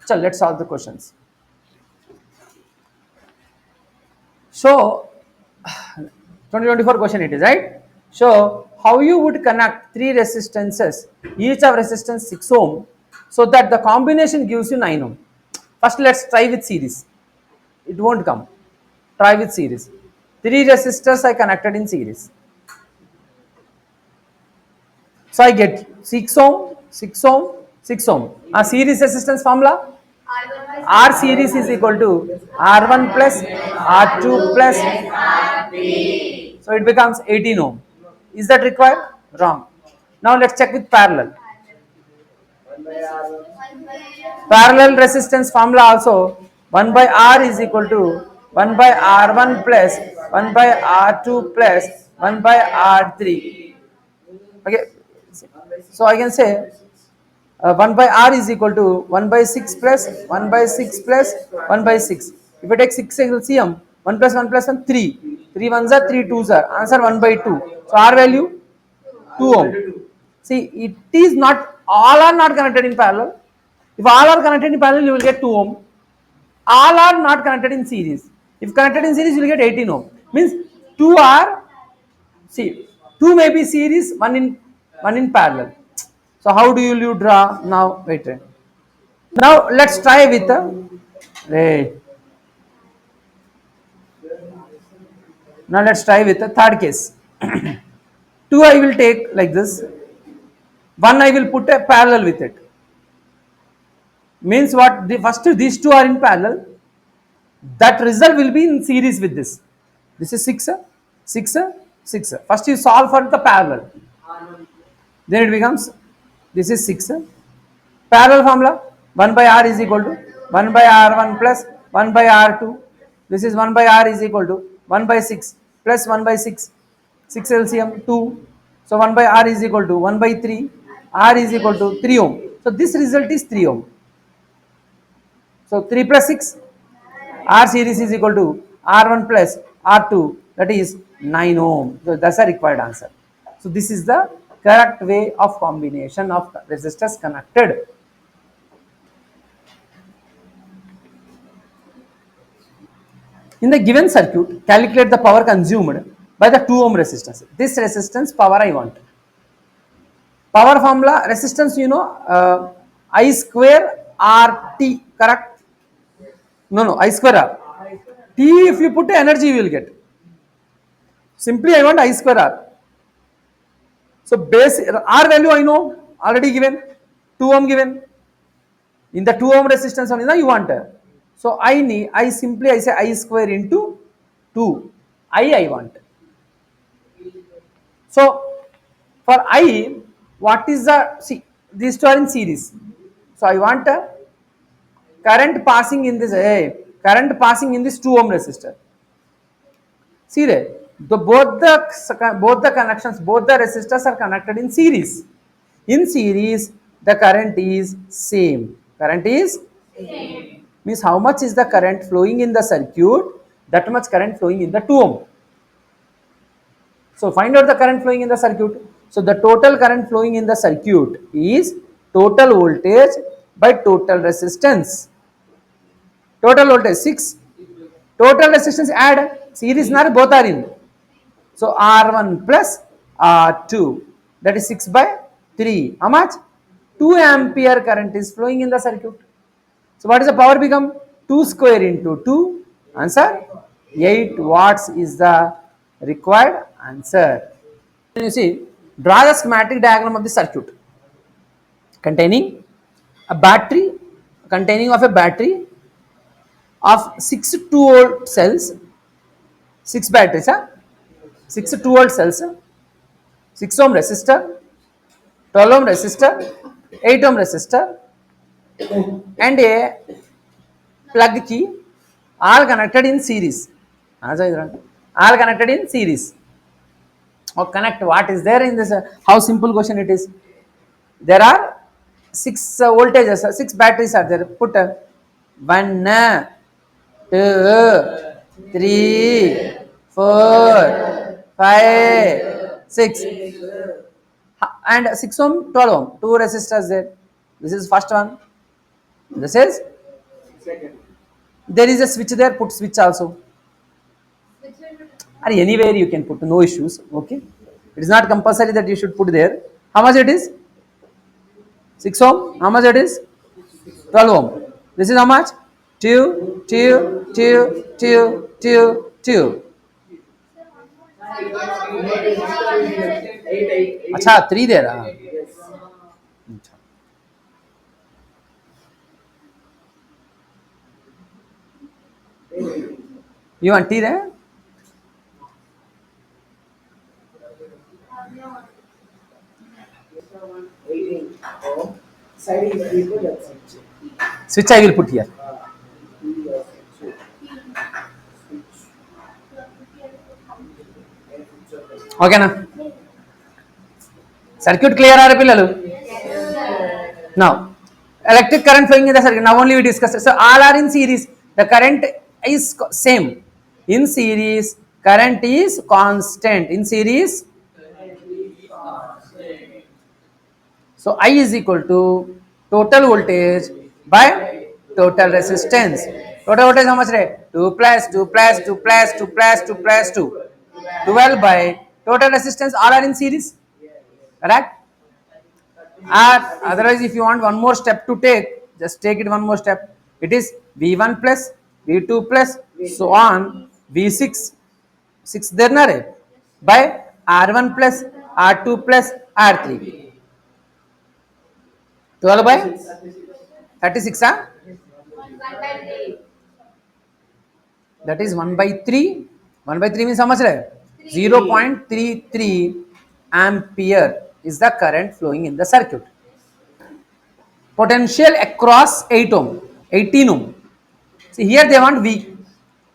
So let's solve the questions. So 2024 question it is, right? So how you would connect three resistances, each of resistance 6 ohm, so that the combination gives you 9 ohm. First let's try with series. It won't come. Try with series. Three resistors I connected in series. So I get 6 ohm, 6 ohm, 6 ohm. A series resistance formula, R series is equal to R1 plus R2 plus, so it becomes 18 ohm. Is that required? Wrong. Now let's check with parallel. Parallel resistance formula also, 1 by R is equal to 1 by R1 plus 1 by R2 plus 1 by R3. Okay. So I can say 1 by R is equal to 1 by 6 plus 1 by 6 plus 1 by 6. If I take 6 LCM, 1 plus 1 plus 1, 3. 3 ones are 3 twos are. Answer 1 by 2. So R value 2 ohm. See, it is not, all are not connected in parallel. If all are connected in parallel, you will get 2 ohm. All are not connected in series. If connected in series, you will get 18 ohm. Means 2 are, see, 2 may be series, one in parallel. So how do you draw now? Wait. Now let's try with wait. Now let's try with the third case. 2 I will take like this. 1 I will put a parallel with it. Means what? The first these two are in parallel. That result will be in series with this. This is 6, 6, 6. First you solve for the parallel. Then it becomes, this is 6. Parallel formula, 1 by R is equal to 1 by R1 plus 1 by R2. This is 1 by R is equal to 1 by 6 plus 1 by 6. 6 LCM 2. So 1 by R is equal to 1 by 3. R is equal to 3 ohm. So this result is 3 ohm. So 3 plus 6, R series is equal to R1 plus R2, that is 9 ohm. So that's a required answer. So this is the correct way of combination of resistors connected. In the given circuit, calculate the power consumed by the 2 ohm resistance. This resistance power I want. Power formula resistance, you know, I square RT, correct? No, I square R. T, if you put energy, you will get. Simply I want I square R. So base R value I know, already given, 2 ohm given. In the 2 ohm resistance only you want. So I simply I say I square into 2. I want. So for I, what is the, see, these two are in series. So I want a current passing in this, current passing in this 2 ohm resistor. See there, both the connections, both the resistors are connected in series. In series, the current is same. Current is Same. means how much is the current flowing in the circuit, that much current flowing in the 2 ohm. So find out the current flowing in the circuit. So the total current flowing in the circuit is total voltage by total resistance. Total voltage 6. Total resistance add series nar both are in. So R1 plus R2, that is 6 by 3. How much? 2 ampere current is flowing in the circuit. So what is the power become? 2 square into 2. Answer 8 watts is the required answer. You see, draw the schematic diagram of the circuit containing a battery, containing of a battery of 6 2-volt cells, 6 batteries, 6 2-volt cells, 6 ohm resistor, 12 ohm resistor, 8 ohm resistor, and a plug key, all connected in series. All connected in series. Or connect, what is there in this? How simple question it is. There are 6 voltages, 6 batteries are there. Put 1, 2, 3, 4, 5, 6. And 6 ohm, 12 ohm, 2 resistors there. This is first one. This is second. There is a switch there, put switch also. Or anywhere you can put, no issues. Okay. It is not compulsory that you should put there. How much it is? 6 ohm. How much it is? 12 ohm. This is how much? 2, 2, 2, 2, 2, 2. Acha, 3 there. You want tea there? Switch I will put here. Okay na? Circuit clear are pillalu? Now, electric current flowing in the circuit. Now only we discussed. So all are in series. The current is same. In series, current is constant. In series, so I is equal to total voltage by total resistance. Total voltage how much? 2 plus 2 plus 2 plus 2 plus 2 plus 2. 12 by total resistance. All are in series. Correct? Or otherwise, if you want one more step to take, just take it one more step. It is V1 plus V2 plus so on V6 6 there na re, by R1 plus R2 plus R3. 12 by 36, that is 1 by 3. 1 by 3 means how much? 0.33 ampere is the current flowing in the circuit. Potential across 8 ohm, 18 ohm. See here they want V.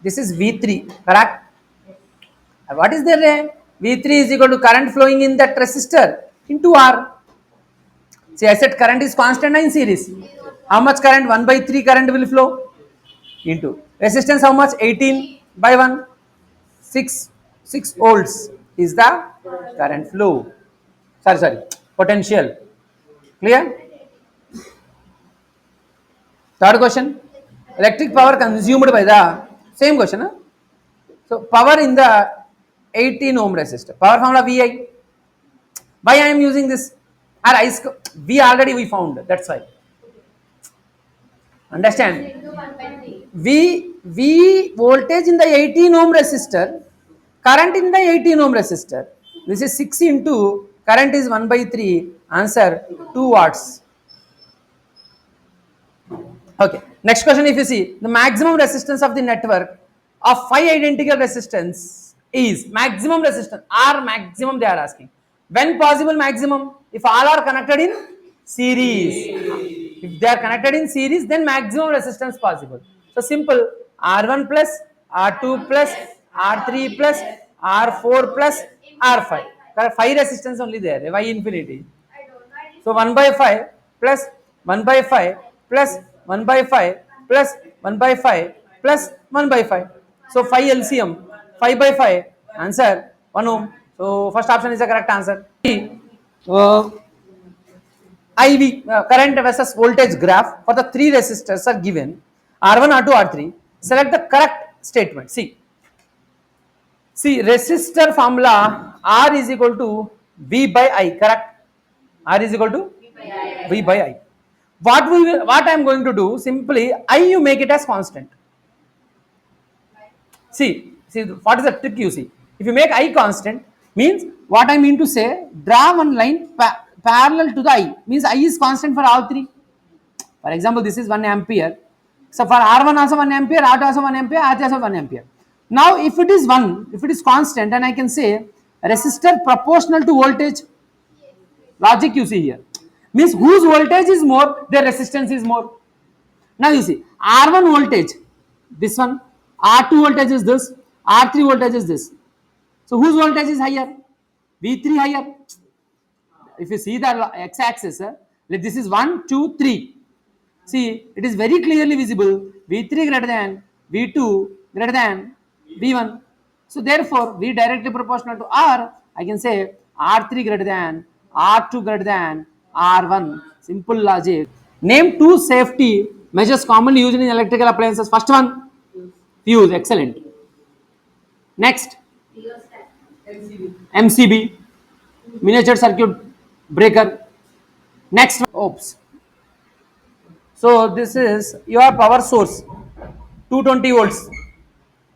This is V3, correct? What is there? V3 is equal to current flowing in that resistor into R. See, I said current is constant in series. How much current? 1 by 3 current will flow into resistance. How much? 18 by 1. 6 volts is the current flow. Sorry. Potential. Clear? Third question. Electric power consumed by the same question. So power in the 18 ohm resistor. Power formula VI. Why I am using this? Or V already we found. That's why. Understand? Into 1/3. V voltage in the 18 ohm resistor, current in the 18 ohm resistor. This is 6 into current is 1 by 3. Answer 2 watts. Okay. Next question, if you see the maximum resistance of the network of 5 identical resistance is maximum resistance or maximum they are asking. When possible maximum? If all are connected in series. If they are connected in series, then maximum resistance possible. So simple, R1 plus, R2 plus, R3 plus, R4 plus, R5. There are 5 resistance only there, why infinity? I don't know. So 1 by 5 plus 1 by 5 plus 1 by 5 plus 1 by 5 plus 1 by 5. So 5 LCM, 5 by 5, answer 1 ohm. So first option is the correct answer. Uh, IV current versus voltage graph for the 3 resistors are given R1, R2, R3. Select the correct statement. See resistor formula R is equal to V by I, correct? R is equal to V by I. What I am going to do, simply I you make it as constant. See what is the trick you see? If you make I constant, means what I mean to say, draw one line parallel to the I, means I is constant for all 3. For example, this is 1 ampere. So for R1 also 1 ampere, R2 also 1 ampere, R3 also 1 ampere. Now if it is 1, if it is constant, then I can say resistor proportional to voltage. Logic you see here. Means whose voltage is more, their resistance is more. Now you see R1 voltage, this one, R2 voltage is this, R3 voltage is this. So whose voltage is higher? V3 higher. If you see the x-axis, like this is 1, 2, 3. See, it is very clearly visible V3 greater than V2 greater than V1. So therefore, V directly proportional to R, I can say R3 greater than R2 greater than R1. Simple logic. Name 2 safety measures commonly used in electrical appliances. First one, fuse. Excellent. Next, MCB, miniature circuit breaker. Next, oops. So this is your power source, 220 volts,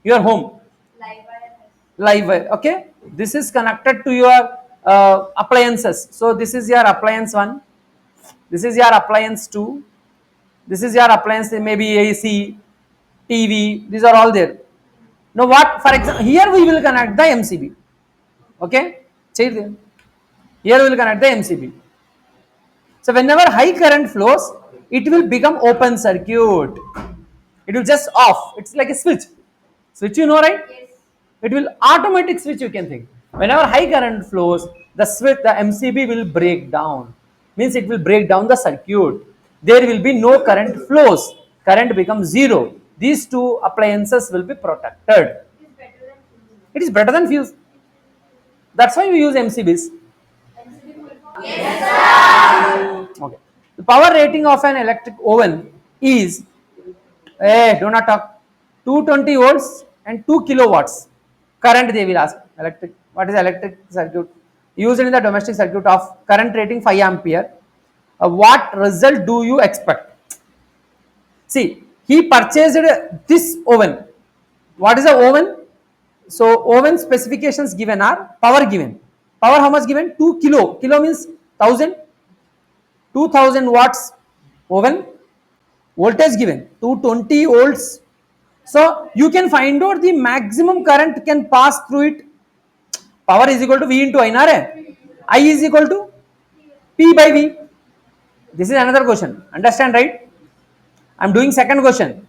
your home, Live wire. live wire. Okay, this is connected to your appliances. So this is your appliance 1, this is your appliance 2, this is your appliance maybe AC, TV. These are all there. Now what? For example, here we will connect the MCB. Okay, here we will connect the MCB. So whenever high current flows, it will become open circuit. It will just off. It's like a switch. Switch, you know, right? Yes. It will automatic switch, you can think. Whenever high current flows, the switch, the MCB will break down. Means it will break down the circuit. There will be no current flows. Current becomes zero. These two appliances will be protected. It is better than fuse. It is better than fuse. That's why we use MCBs. MCB full form? Yes, sir. Okay. The power rating of an electric oven is, do not talk, 220 volts and 2 kilowatts. Current they will ask. Electric. What is electric circuit? Used in the domestic circuit of current rating 5 ampere. What result do you expect? See, he purchased this oven. What is the oven? So oven specifications given are power given. Power how much given? 2 kilo. Kilo means 1000. 2000 watts oven. Voltage given 220 volts. So you can find out the maximum current can pass through it. Power is equal to V into I, na re? I is equal to P by V. This is another question. Understand, right? I am doing second question.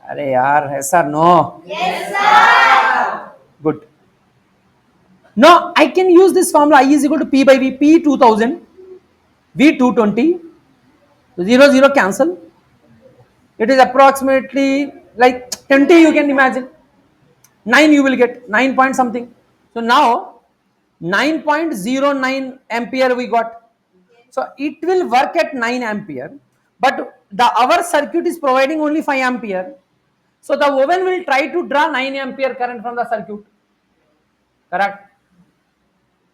Arey yaar, yes or no? Yes, sir. Good. Now I can use this formula. I is equal to P by V. P 2000, V 220. 0 0 cancel. It is approximately like 20, you can imagine. 9 you will get, 9 point something. So now 9.09 ampere we got. So it will work at 9 ampere, but our circuit is providing only 5 ampere. So the oven will try to draw 9 ampere current from the circuit. Correct.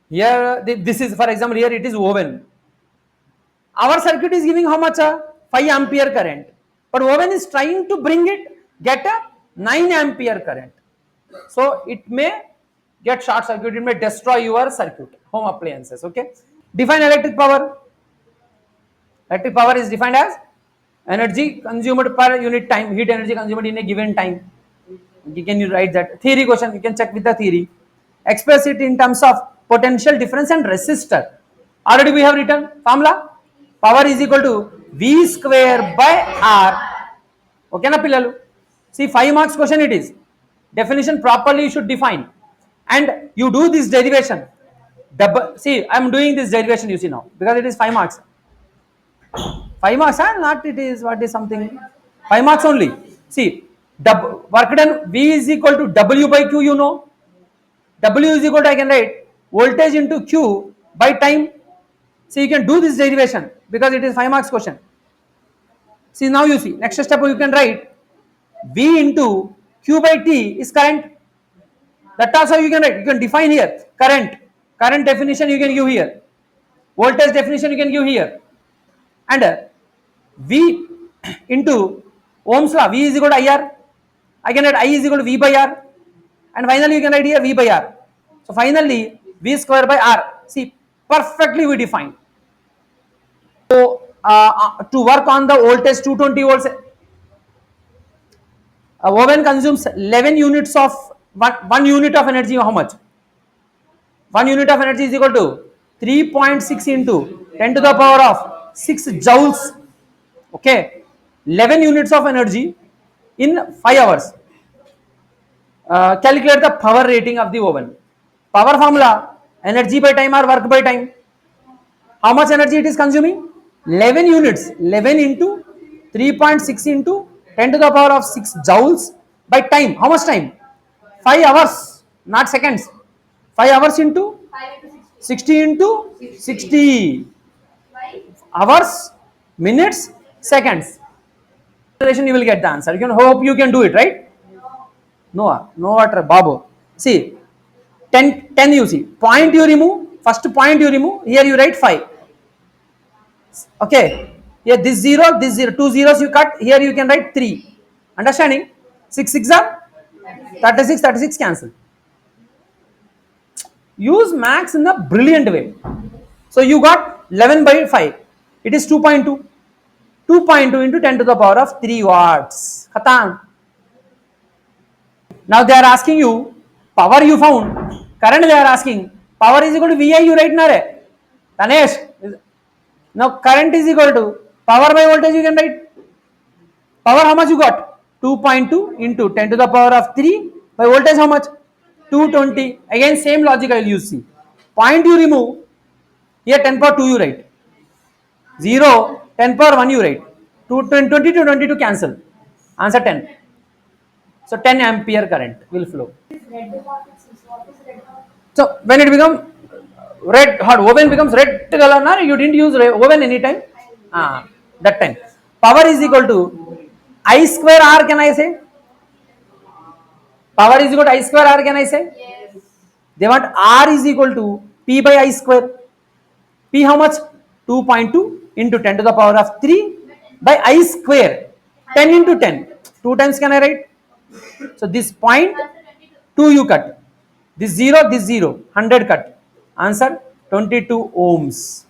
Here this is, for example, here it is oven. Our circuit is giving how much? 5 ampere current. But oven is trying to bring it, get a 9 ampere current. So it may get short circuit, it may destroy your circuit, home appliances. Okay. Define electric power. Electric power is defined as energy consumed per unit time, heat energy consumed in a given time. Can you write that? Theory question, you can check with the theory. Express it in terms of potential difference and resistor. Already we have written formula. Power is equal to V square by R. Okay na pillalu? See, 5 marks question it is. Definition properly you should define. And you do this derivation. See, I am doing this derivation, you see now, because it is 5 marks. 5 marks, huh? Not it is, what is something? 5 marks only. See, work done V is equal to W by Q, you know. W is equal to, I can write voltage into Q by time. See, you can do this derivation because it is 5 marks question. See, now you see, next step you can write V into Q by T is current. That also you can write, you can define here current. Current definition you can give here. Voltage definition you can give here. And V into Ohm's law, V is equal to IR. I can write I is equal to V by R. And finally you can write here V by R. So finally V square by R. See, perfectly we define. So to work on the voltage 220 volts, a oven consumes 11 units of 1 unit of energy. How much? 1 unit of energy is equal to 3.6 into 10 to the power of 6 joules. Okay, 11 units of energy in 5 hours. Calculate the power rating of the oven. Power formula, energy by time or work by time. How much energy it is consuming? 11 units. 11 into 3.6 into 10 to the power of 6 joules by time. How much time? 5 hours, not seconds. 5 hours into 60 into 60 hours, minutes, seconds. You will get the answer. You can hope you can do it, right? No, no water, Babu. See, 10 you see. Point you remove. First point you remove. Here you write 5. Okay. Here this 0, 2 zeros you cut. Here you can write 3. Understanding? 6 6 are 36, 36 cancel. Use max in a brilliant way. So you got 11 by 5. It is 2.2. 2.2 into 10 to the power of 3 watts. Khatam. Now they are asking you power you found. Current they are asking. Power is equal to VI you write na re. Tanesh. Now current is equal to power by voltage you can write. Power how much you got? 2.2 into 10 to the power of 3 by voltage how much? 220. Again same logic I will use. See. Point you remove. Here 10 power 2 you write. 0, 10 power 1 you write. 20 to 22 cancel. Answer 10. So 10 ampere current will flow. So when it becomes red hot, oven becomes red color, na, you didn't use oven anytime. That time. Power is equal to I square R, can I say? Power is equal to I square R, can I say? Yes. They want R is equal to P by I square. P how much? 2.2 into 10 to the power of 3 by I square. 10 into 10. 2 times can I write? So this point 2 you cut. This 0, 100 cut. Answer 22 ohms.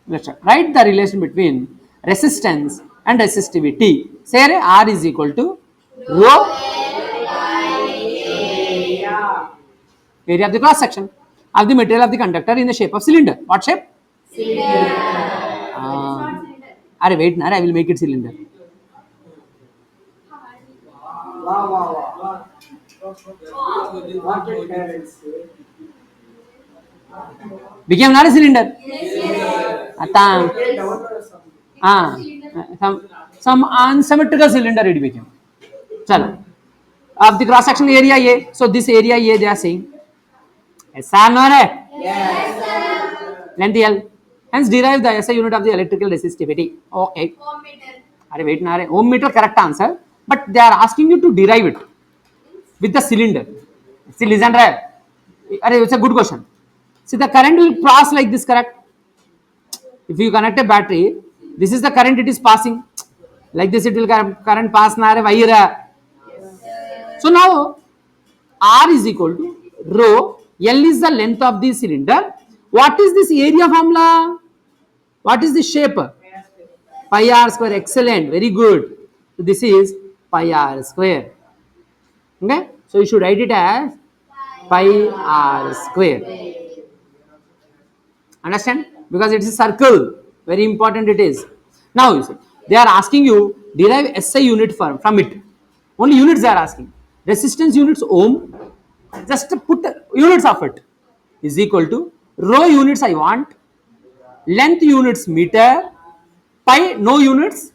Let's try. Write the relation between resistance and resistivity. Say R is equal to rho area of the cross section of the material of the conductor in the shape of cylinder. What shape? Cylinder. Wait, I will make it cylinder. Became not a cylinder. Some unsymmetrical cylinder it became. Chalo. Of the cross section area A. So this area A they are saying. SR no hai? Yes, sir. Length L. Hence derive the SI unit of the electrical resistivity. Okay. Ohm meter. Wait, ohm meter correct answer. but they are asking you to derive it with the cylinder. See, listen, right? It's a good question. See, the current will pass like this, correct? If you connect a battery, this is the current it is passing. Like this, it will current pass na wire. So now R is equal to rho. L is the length of the cylinder. What is this area formula? What is the shape? Pi r square. Excellent. Very good. So this is pi r square. Okay. So you should write it as pi r square. Understand? Because it is a circle. Very important it is. Now you see, they are asking you derive SI unit from it. Only units they are asking. Resistance units ohm. Just put units of it is equal to rho units I want, length units meter, pi no units,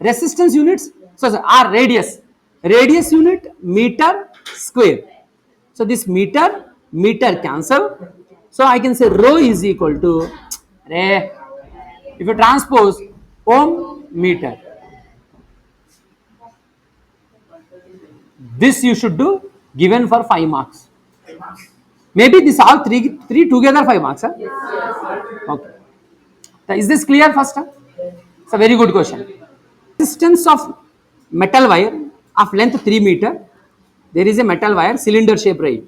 resistance units, so R radius unit meter square. So this meter cancel. So I can say rho is equal to if you transpose ohm meter. This you should do given for 5 marks. Maybe this all three together 5 marks. Huh? Okay. Is this clear first? Huh? It's a very good question. Resistance of metal wire of length 3 meter. There is a metal wire cylinder shape, right?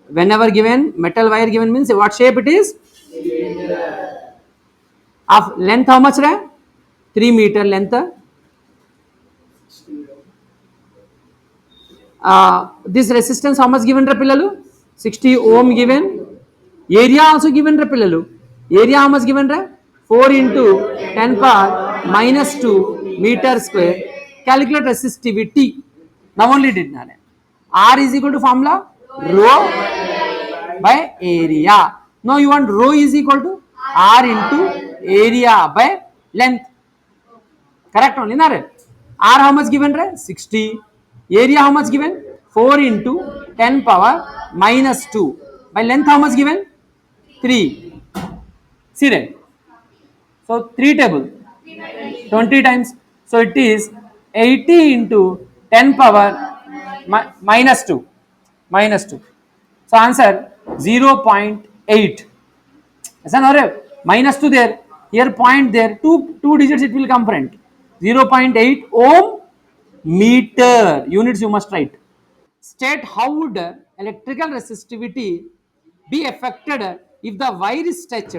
Whenever given metal wire given means what shape it is? Of length how much? 3 meter length. This resistance how much given? 60 ohm given. Area also given. Area how much given? 4 into 10 power minus 2 meter square. Calculate resistivity. Now only did not. R is equal to formula rho by area. Now you want rho is equal to R into area by length. Correct only, na? R how much given? 60. Area how much given? 4 into 10 power minus 2. By length how much given? 3. See that? So 3 table. 20 times. So it is 80 into 10 power minus 2. Minus 2. So answer 0.8. Yes or minus 2 there. Here point there. Two digits it will come front. 0.8 ohm meter. Units you must write. State how would electrical resistivity be affected if the wire is stretched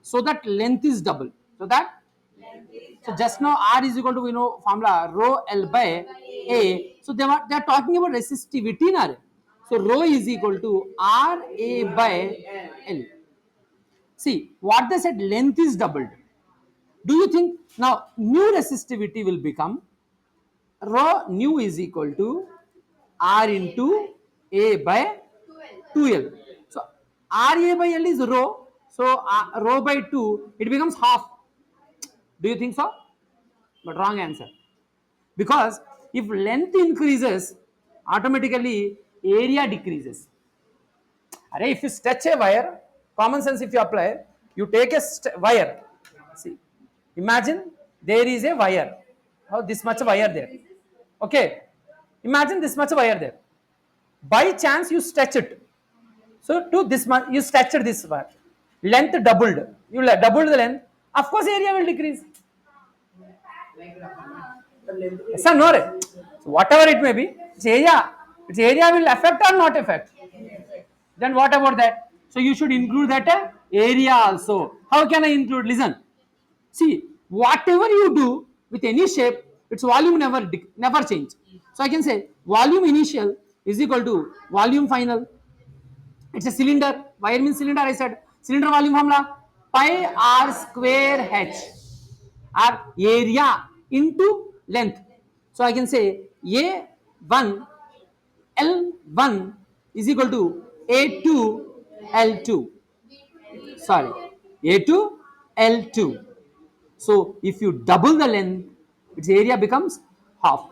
so that length is double. So just now R is equal to formula rho L by A. So they are talking about resistivity now. So rho is equal to R A by L. See what they said, length is doubled. Do you think now new resistivity will become rho new is equal to R into A by 2L. So RA by L is rho. So rho by 2 it becomes half. Do you think so? But wrong answer. Because if length increases, automatically area decreases. If you stretch a wire, common sense if you apply, you take a wire. See, imagine there is a wire. How this much wire there. Okay. Imagine this much wire there. By chance you stretch it. So to this much you stretched this wire. Length doubled. You doubled the length. Of course area will decrease. Yes or no? So whatever it may be, its area will affect or not affect. Then what about that? So you should include that area also. How can I include? Listen. See, whatever you do with any shape, its volume never change. So I can say volume initial is equal to volume final. It's a cylinder. Wire means cylinder. I said cylinder volume formula pi r square h. Or area into length. So I can say A1 L1 is equal to A2 L2. Sorry, A2 L2. So if you double the length, its area becomes half.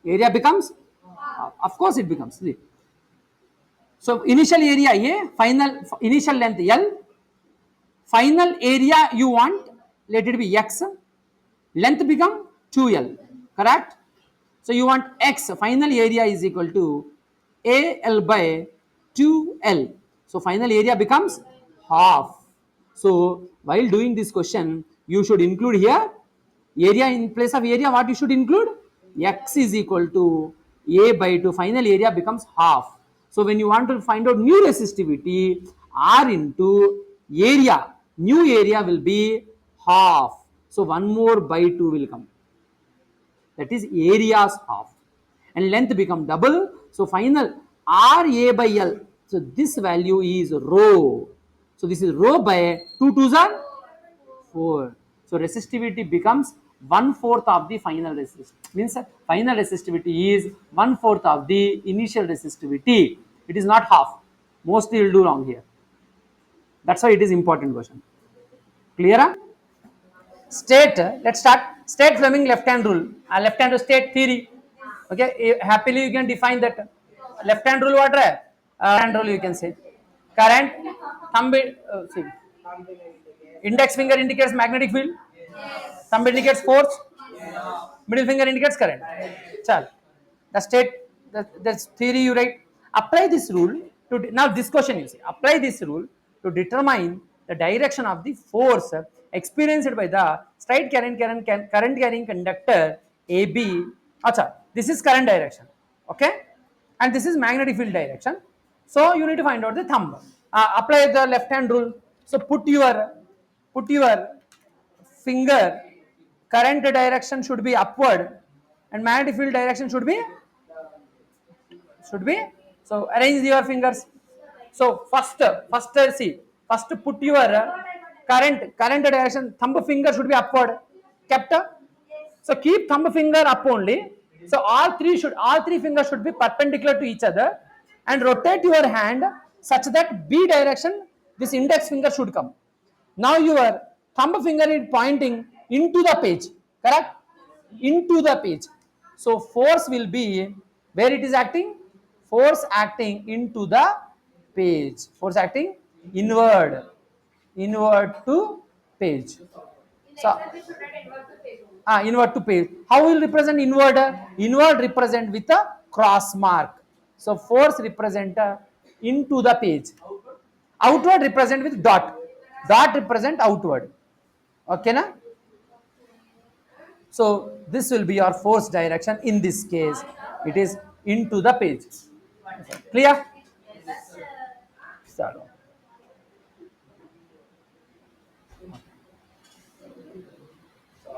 Area becomes half. Of course it becomes. So initial area A, final initial length L, final area you want, let it be X, length become 2L, correct? So you want X, final area is equal to AL by 2L. So final area becomes half. So while doing this question, you should include here area. In place of area, what you should include? X is equal to A by 2. Final area becomes half. So when you want to find out new resistivity, R into area, new area will be half. So one more by 2 will come. That is areas half, and length become double. So final RA by L. So this value is rho. So this is rho by 2 twos are 4. So resistivity becomes 1/4 of the final resistivity. Means final resistivity is 1/4 of the initial resistivity. It is not half. Mostly you will do wrong here. That's why it is important question. Clear? State, let's start. State Fleming left hand rule. Left hand state theory. Okay, happily you can define that. Left hand rule what? Hand rule you can say. Current, thumb, see, index finger indicates magnetic field. Thumb indicates force. Middle finger indicates current. Chal. The state, the theory you write. Apply this rule to now this question you see. Apply this rule to determine the direction of the force experienced by the straight current carrying conductor AB. Acha, this is current direction. Okay, and this is magnetic field direction. So you need to find out the thumb. Apply the left hand rule. So put your finger, current direction should be upward and magnetic field direction should be. So arrange your fingers. So first see, first put your current direction, thumb finger should be upward, kept. So keep thumb finger up only. So all three fingers should be perpendicular to each other, and rotate your hand such that B direction this index finger should come. Now your thumb finger is pointing into the page, correct? Into the page. So force will be where it is acting? Force acting into the page. Force acting inward to page. So inward to page. How will represent inward? Inward represent with a cross mark. So force represent into the page. Outward represent with dot. Dot represent outward. Okay na? So this will be your force direction. In this case, it is into the page. Clear?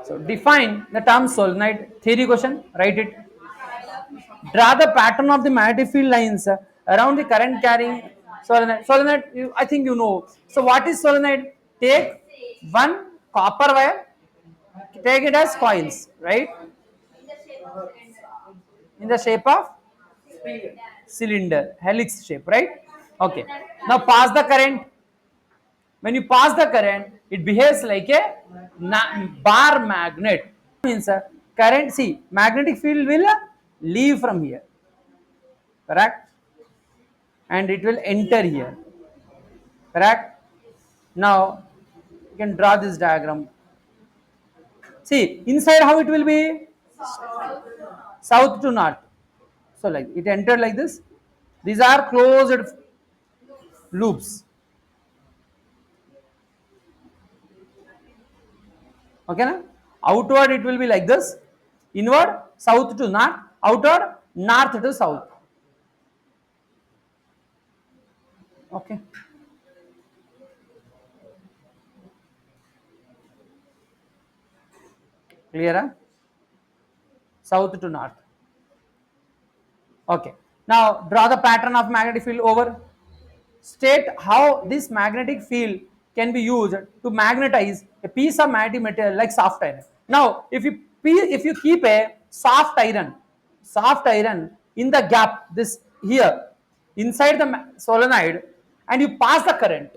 So define the term solenoid. Theory question. Write it. Draw the pattern of the magnetic field lines around the current carrying solenoid. Solenoid, I think you know. So what is solenoid? Take one copper wire, take it as coils, right? In the shape of cylinder, helix shape, right? Okay. Now pass the current. When you pass the current, it behaves like a bar magnet. Means current. See, magnetic field will leave from here, correct? And it will enter here, correct? Now you can draw this diagram. See, inside how it will be? South to north. So like it entered like this. These are closed loops. Okay na? Outward it will be like this. Inward south to north. Outward north to south. Okay. Clear? Huh? South to north. Okay. Now draw the pattern of magnetic field over. State how this magnetic field can be used to magnetize a piece of magnetic material like soft iron. Now, if you keep a soft iron in the gap this here inside the solenoid, and you pass the current,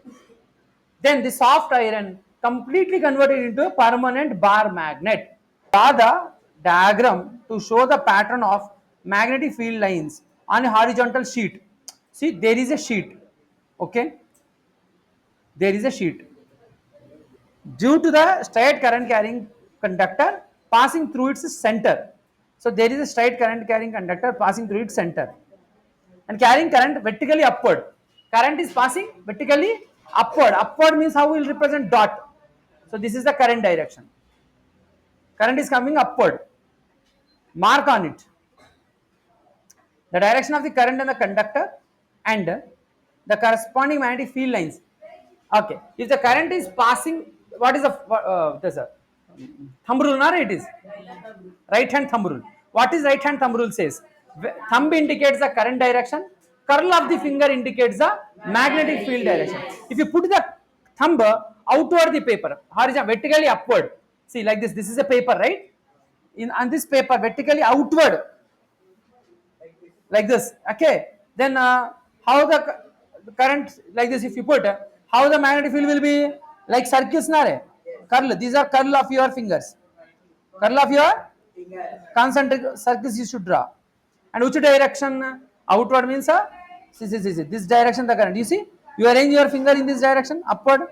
then the soft iron completely converted into a permanent bar magnet. Draw the diagram to show the pattern of magnetic field lines on a horizontal sheet. See, there is a sheet. Okay, there is a sheet. Due to the straight current carrying conductor passing through its center, So there is a straight current carrying conductor passing through its center and carrying current vertically upward. Current is passing vertically upward. Upward means how we will represent dot. So this is the current direction. Current is coming upward. Mark on it. The direction of the current and the conductor and the corresponding magnetic field lines. Okay, if the current is passing, what is there's a thumb rule, not it is right hand thumb rule. What is right hand thumb rule says? Thumb indicates the current direction, curl of the finger indicates the magnetic field direction. If you put the thumb outward the paper, horizontal, vertically upward, see like this is a paper, right? On this paper, vertically outward, like this, okay, then how the current, like this if you put, how the magnetic field will be, like circles nare, curl, these are curl of your fingers, curl of your concentric circles you should draw. And which direction? Outward means see, this direction the current, you see, you arrange your finger in this direction upward,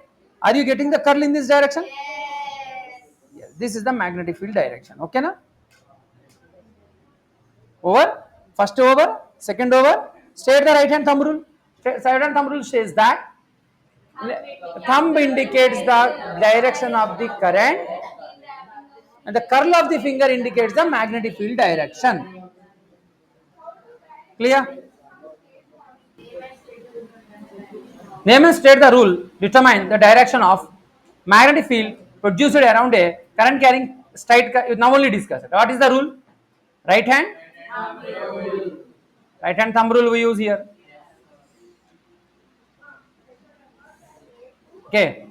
are you getting the curl in this direction? Yes, this is the magnetic field direction. Okay na? Over, first over, second over, state the right hand thumb rule. Right hand thumb rule says that thumb indicates the direction of the current and the curl of the finger indicates the magnetic field direction. Clear? Name and state the rule determine the direction of magnetic field produced around a current carrying straight. Now only discuss it. What is the rule? Right hand thumb rule we use here. Okay.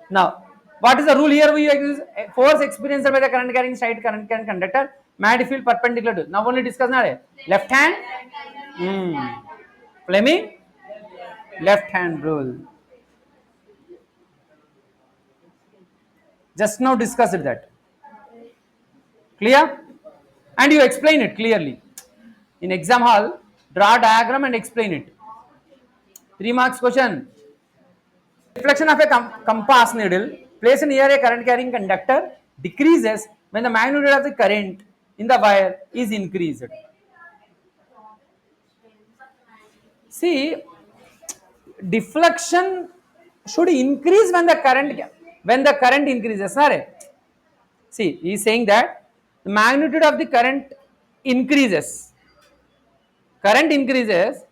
Now, what is the rule here? We use force experienced by the current carrying straight current carrying conductor, magnetic field perpendicular to. Now only discuss now. Left hand. Fleming. Left hand rule. Just now discussed that. Clear? And you explain it clearly. In exam hall, draw a diagram and explain it. 3 marks question. Reflection of a compass needle placed near a current carrying conductor decreases when the magnitude of the current in the wire is increased. See, deflection should increase when the current increases. Sorry. See, he is saying that the magnitude of the current increases. Current increases,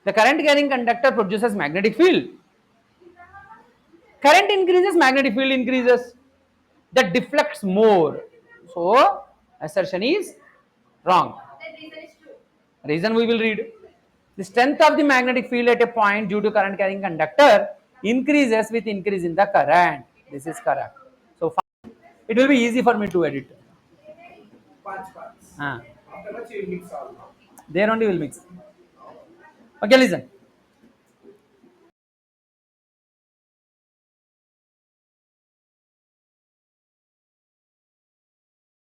the current carrying conductor produces magnetic field. Current increases, magnetic field increases. That deflects more. So, assertion is wrong. Reason we will read. The strength of the magnetic field at a point due to current carrying conductor increases with increase in the current. This is correct. So, it will be easy for me to edit. There only will mix. Okay, listen.